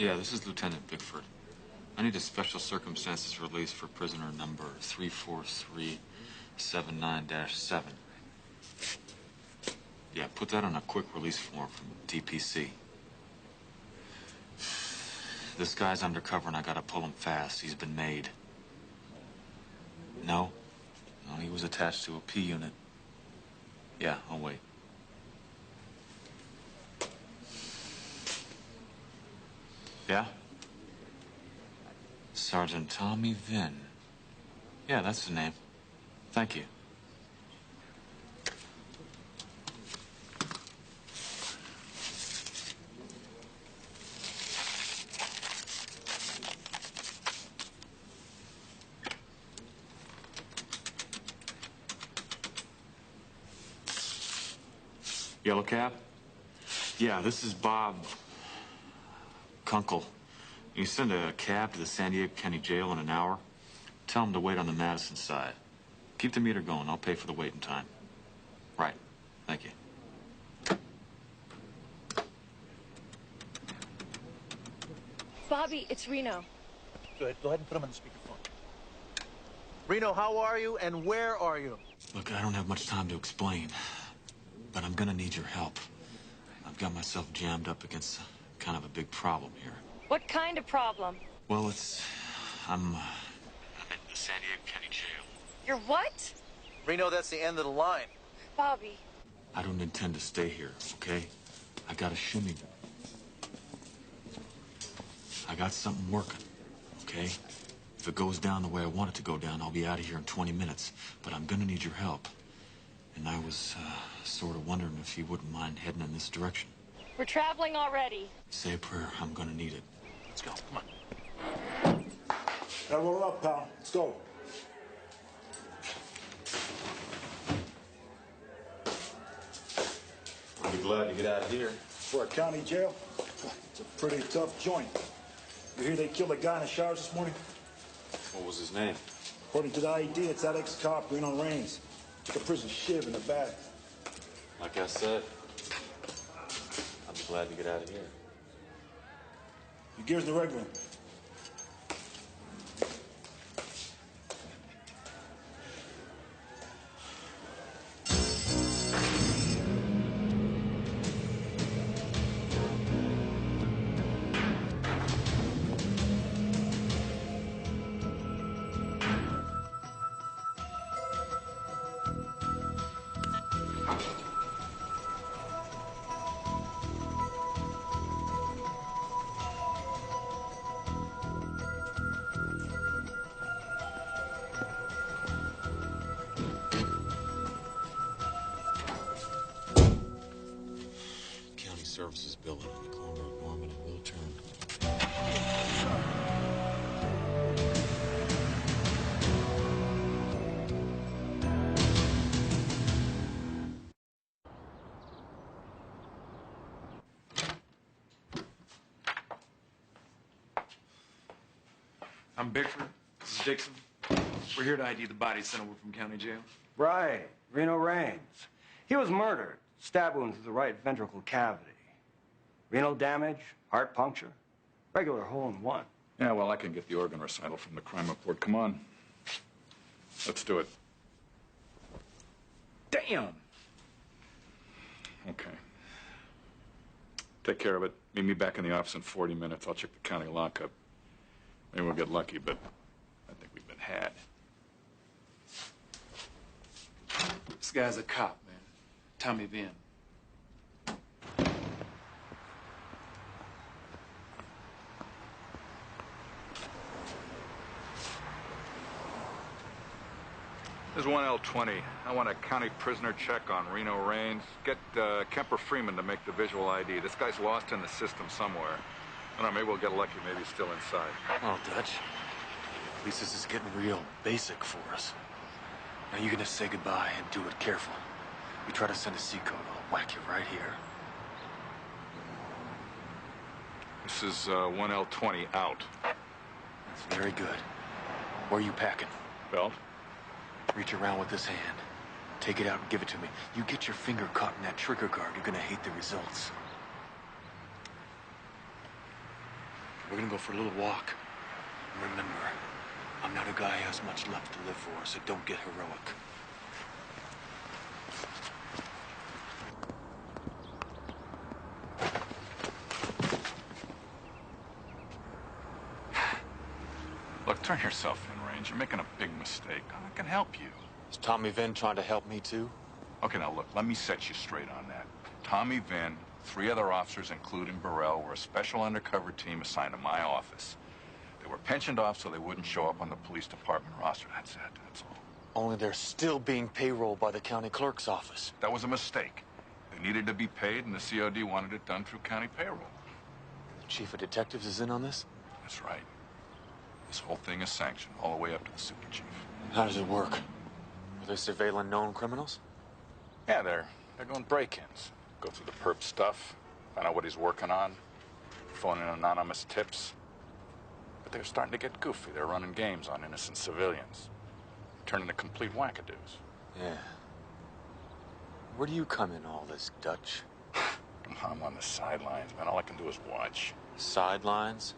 Yeah, this is Lieutenant Bickford. I need a special circumstances release for prisoner number 34379-7. Yeah, put that on a quick release form from DPC. This guy's undercover and I gotta pull him fast. He's been made. No, he was attached to a P unit. Yeah, I'll wait. Yeah? Sergeant Tommy Vinn. Yeah, that's the name. Thank you. Yellow cab? Yeah, this is Bob Kunkel. You send a cab to the San Diego County Jail in an hour. Tell him to wait on the Madison side. Keep the meter going. I'll pay for the waiting time. Right. Thank you. Bobby, it's Reno. Go ahead and put him on the speakerphone. Reno, how are you and where are you? Look, I don't have much time to explain, but I'm gonna need your help. I've got myself jammed up against kind of a big problem here. What kind of problem? Well, I'm in the San Diego County Jail. You're what? Reno, that's the end of the line. Bobby. I don't intend to stay here, okay? I got a shimmy. I got something working, okay? If it goes down the way I want it to go down, I'll be out of here in 20 minutes. But I'm gonna need your help. And I was sort of wondering if you wouldn't mind heading in this direction. We're traveling already. Say a prayer. I'm gonna need it. Let's go. Come on. Now roll up, pal. Let's go. I'll be glad to get out of here. For a county jail? It's a pretty tough joint. You hear they killed a guy in the showers this morning? What was his name? According to the ID, it's that ex-cop, Reno Raines. Took a prison shiv in the back. Like I said, I'll be glad to get out of here. Your gear's in the reg room. Services building in the corner of Norman and Wiltern. I'm Bickford. This is Dixon. We're here to ID the body sent over from county jail. Right. Reno Raines. He was murdered. Stab wound through the right ventricle cavity. Renal damage, heart puncture, regular hole in one. Yeah, well, I can get the organ recital from the crime report. Come on. Let's do it. Damn! Okay. Take care of it. Meet me back in the office in 40 minutes. I'll check the county lockup. Maybe we'll get lucky, but I think we've been had. This guy's a cop, man. Tommy Vinn. This is 1L20. I want a county prisoner check on Reno Raines. Get Kemper Freeman to make the visual ID. This guy's lost in the system somewhere. I don't know, maybe we'll get lucky. Maybe he's still inside. Well, Dutch, at least this is getting real basic for us. Now you're gonna say goodbye and do it careful. You try to send a C code, I'll whack you right here. This is 1L20 out. That's very good. Where are you packing? Belt. Reach around with this hand. Take it out and give it to me. You get your finger caught in that trigger guard, you're gonna hate the results. We're gonna go for a little walk. And remember, I'm not a guy who has much left to live for, so don't get heroic. Look, turn yourself in, Range. You're making a big mistake. I can help you. Is Tommy Vinn trying to help me too? Okay, now look, let me set you straight on that. Tommy Vinn, 3 other officers, including Burrell, were a special undercover team assigned to my office. They were pensioned off so they wouldn't show up on the police department roster. That's it, that's all. Only they're still being payrolled by the county clerk's office. That was a mistake. They needed to be paid, and the COD wanted it done through county payroll. The chief of detectives is in on this? That's right. This whole thing is sanctioned all the way up to the super chief. How does it work? Are they surveilling known criminals? Yeah, they're going break-ins. Go through the perp stuff, find out what he's working on, phone in anonymous tips. But they're starting to get goofy. They're running games on innocent civilians, turning to complete wackadoos. Yeah. Where do you come in all this, Dutch? I'm on the sidelines, man. All I can do is watch. Sidelines?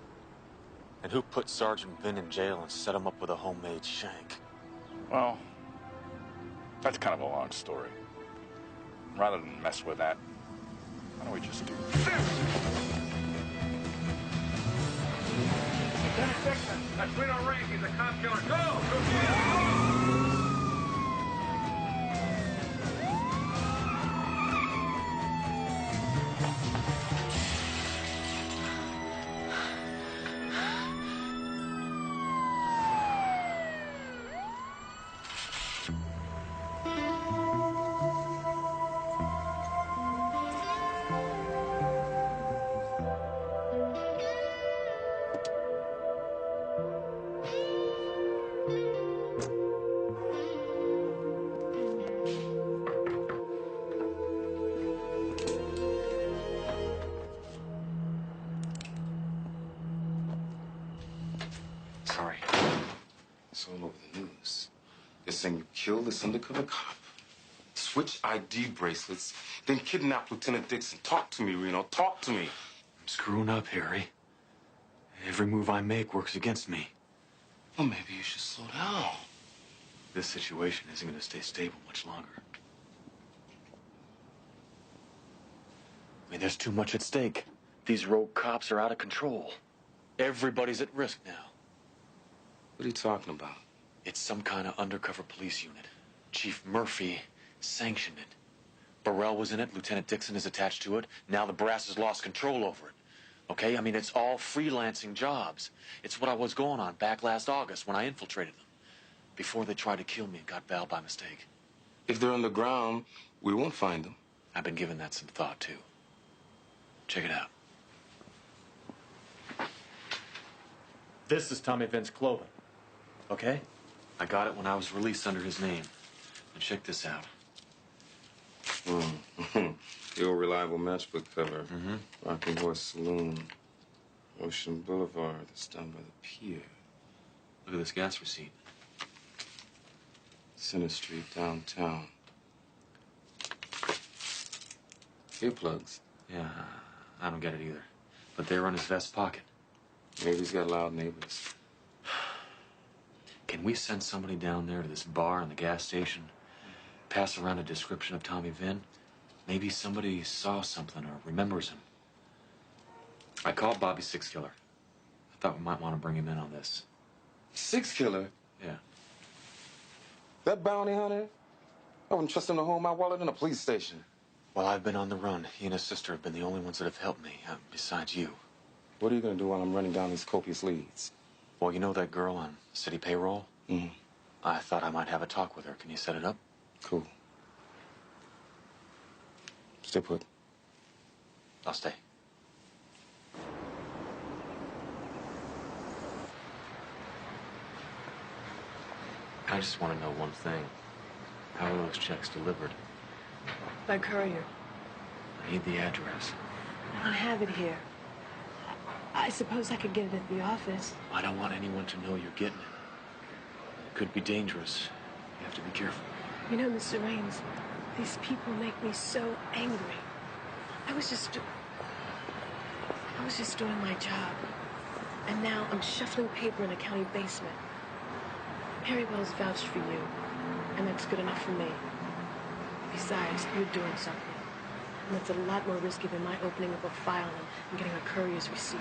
And who put Sergeant Vinn in jail and set him up with a homemade shank? Well, that's kind of a long story. Rather than mess with that, why don't we just do this? Lieutenant Dixon, that's Reno Range. He's a cop killer. Go! Sorry. It's all over the news. They're saying you killed this undercover cop, switch ID bracelets, then kidnap Lieutenant Dixon. Talk to me, Reno. Talk to me. I'm screwing up, Harry. Every move I make works against me. Well, maybe you should slow down. This situation isn't going to stay stable much longer. I mean, there's too much at stake. These rogue cops are out of control. Everybody's at risk now. What are you talking about? It's some kind of undercover police unit. Chief Murphy sanctioned it. Burrell was in it. Lieutenant Dixon is attached to it. Now the brass has lost control over it. Okay? I mean, it's all freelancing jobs. It's what I was going on back last August when I infiltrated them. Before they tried to kill me and got Val by mistake. If they're underground, we won't find them. I've been giving that some thought, too. Check it out. This is Tommy Vinn's clothing. Okay? I got it when I was released under his name. And check this out. The old reliable matchbook cover. Rocking Horse Saloon. Ocean Boulevard. That's down by the pier. Look at this gas receipt. Center Street, downtown. Earplugs. Yeah, I don't get it either. But they were in his vest pocket. Maybe he's got loud neighbors. Can we send somebody down there to this bar and the gas station? Pass around a description of Tommy Vinn? Maybe somebody saw something or remembers him. I called Bobby Six Killer. I thought we might want to bring him in on this. Six Killer? Yeah. That bounty hunter? I wouldn't trust him to hold my wallet in a police station. Well, I've been on the run. He and his sister have been the only ones that have helped me, besides you. What are you going to do while I'm running down these copious leads? Well, you know that girl on city payroll? I thought I might have a talk with her. Can you set it up? Cool. Stay put. I'll stay. I just want to know one thing. How are those checks delivered? By courier. I need the address. I don't have it here. I suppose I could get it at the office. I don't want anyone to know you're getting it. It could be dangerous. You have to be careful. You know, Mr. Raines, these people make me so angry. I was just doing my job. And now I'm shuffling paper in a county basement. Harry Wells vouched for you, and that's good enough for me. Besides, you're doing something. And it's a lot more risky than my opening up a file and getting a courier's receipt.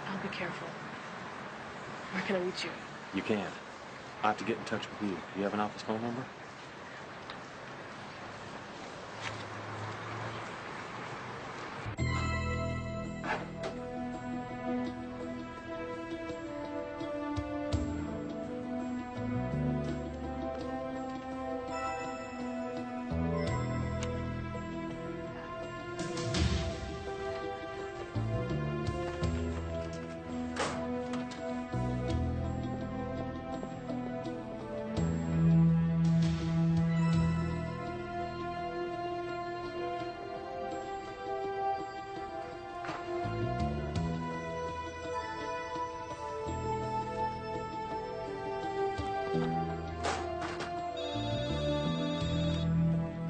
I'll be careful. Where can I reach you? You can. I have to get in touch with you. Do you have an office phone number?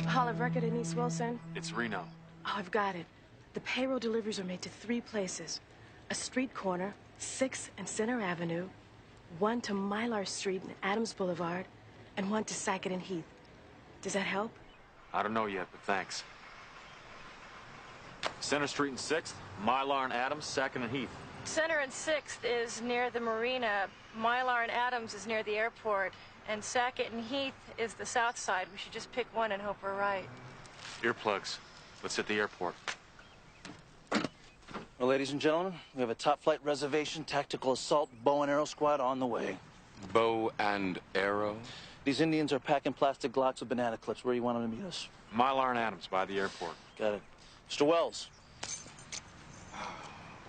Hall of Record in East Wilson? It's Reno. Oh, I've got it. The payroll deliveries are made to 3 places. A street corner, 6th and Center Avenue, 1 to Mylar Street and Adams Boulevard, and 1 to Sackett and Heath. Does that help? I don't know yet, but thanks. Center Street and 6th, Mylar and Adams, Sackett and Heath. Center and 6th is near the marina. Mylar and Adams is near the airport. And Sackett and Heath is the south side. We should just pick one and hope we're right. Earplugs. Let's hit the airport. Well, ladies and gentlemen, we have a top flight reservation, tactical assault, bow and arrow squad on the way. Bow and arrow? These Indians are packing plastic Glocks with banana clips. Where do you want them to meet us? Mylar and Adams by the airport. Got it. Mr. Wells.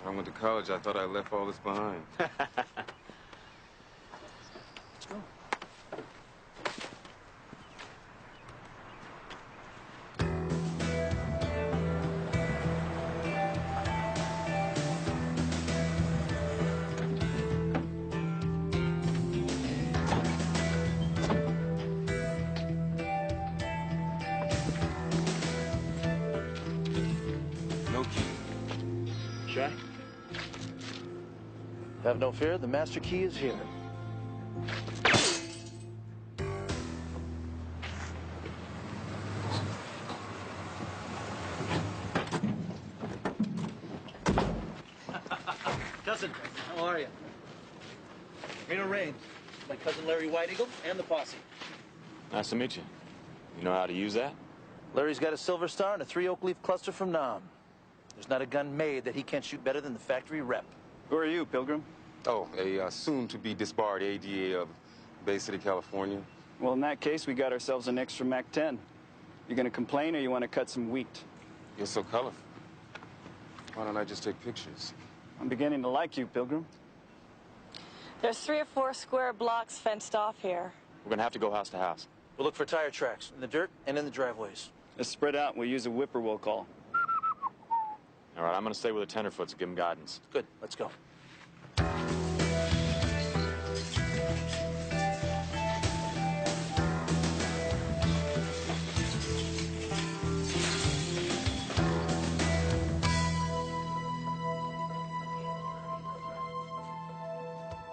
When I went to college, I thought I left all this behind. Let's go. Shy? Have no fear, the master key is here. Cousin, how are you? Reno Raines, my cousin Larry White Eagle, and the posse. Nice to meet you. You know how to use that? Larry's got a silver star and a 3 oak leaf cluster from Nam. There's not a gun made that he can't shoot better than the factory rep. Who are you, Pilgrim? Oh, a soon-to-be disbarred ADA of Bay City, California. Well, in that case, we got ourselves an extra MAC-10. You gonna complain or you want to cut some wheat? You're so colorful. Why don't I just take pictures? I'm beginning to like you, Pilgrim. There's 3 or 4 square blocks fenced off here. We're gonna have to go house to house. We'll look for tire tracks in the dirt and in the driveways. Let's spread out. We'll use a whippoorwill call. All right, I'm gonna stay with the tenderfoots to give them guidance. Good, let's go.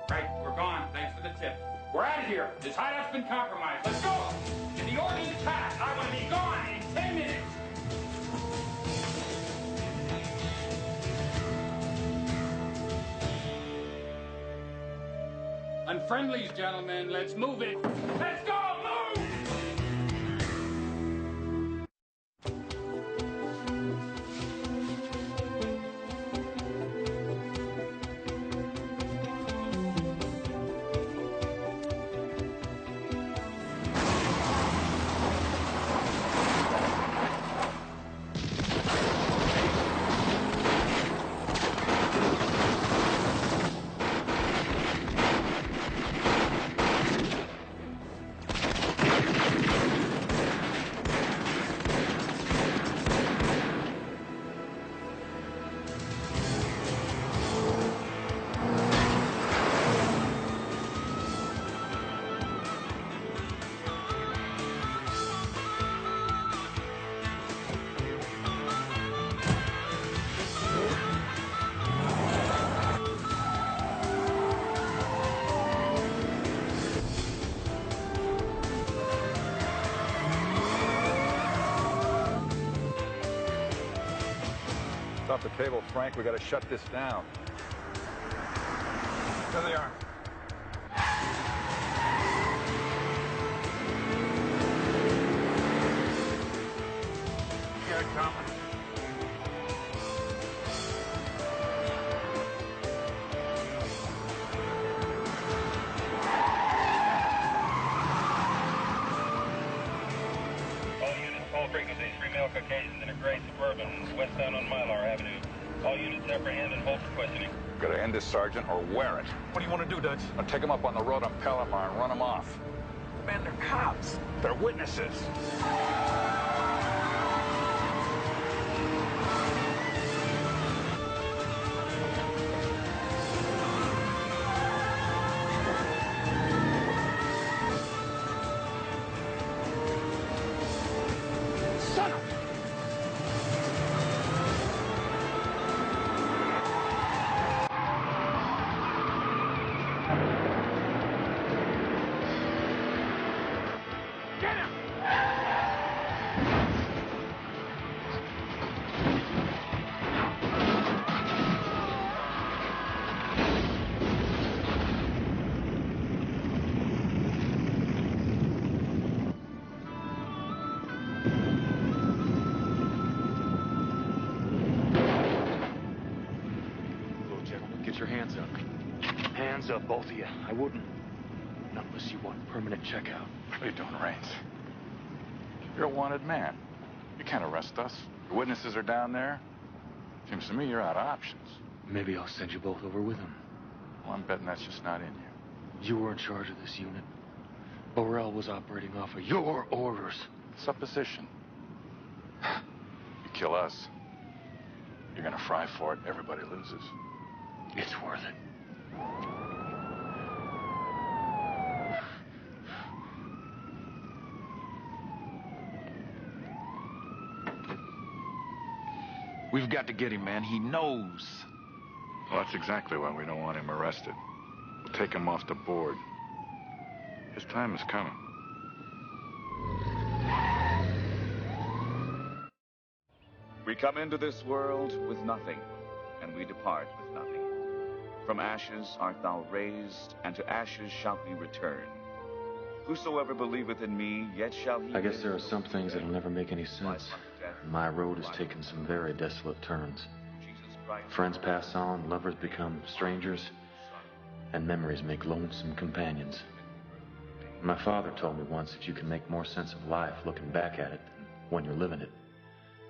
Right, we're gone. Thanks for the tip. We're out of here. This hideout's been compromised. Let's go. And the order's attack. I want to be gone in 10 minutes. Unfriendlies, gentlemen. Let's move it. Let's go. Move! off the table, Frank. We gotta shut this down. There they are. Get coming. All frequencies, 3 male Caucasians in a gray Suburban, westbound on Mylar Avenue. All units apprehend and hold for questioning. Gotta end this, Sergeant, or wear it. What do you want to do, Dutch? I'll take them up on the road on Palomar and run them off. Man, they're cops. They're witnesses. Son of Get your hands up. Hands up, both of you. I wouldn't. Not unless you want permanent checkout. What are you doing, Raines? You're a wanted man. You can't arrest us. The witnesses are down there. Seems to me you're out of options. Maybe I'll send you both over with him. Well, I'm betting that's just not in you. You were in charge of this unit. Burrell was operating off of your orders. Supposition. You kill us, you're gonna fry for it. Everybody loses. It's worth it. We've got to get him, man. He knows. Well, that's exactly why we don't want him arrested. We'll take him off the board. His time is coming. We come into this world with nothing, and we depart with nothing. From ashes art thou raised, and to ashes shalt we return. Whosoever believeth in me, yet shall he... I guess there are some things that'll never make any sense. My road has taken some very desolate turns. Friends pass on, lovers become strangers, and memories make lonesome companions. My father told me once that you can make more sense of life looking back at it than when you're living it.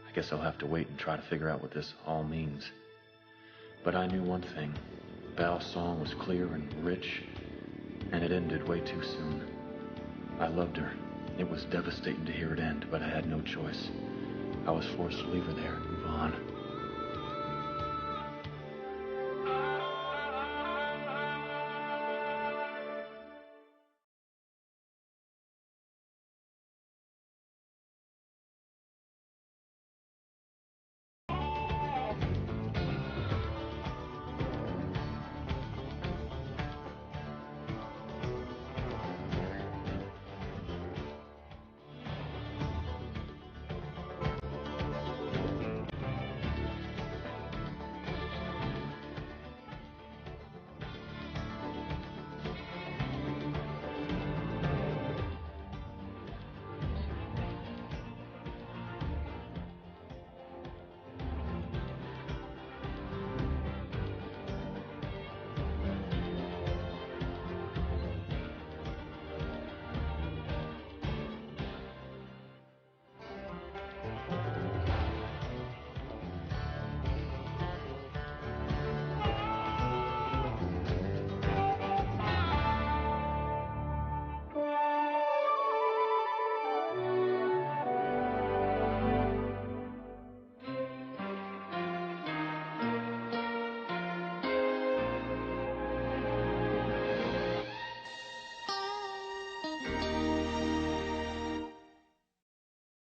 I guess I'll have to wait and try to figure out what this all means. But I knew one thing. Val's song was clear and rich, and it ended way too soon. I loved her. It was devastating to hear it end, but I had no choice. I was forced to leave her there and move on.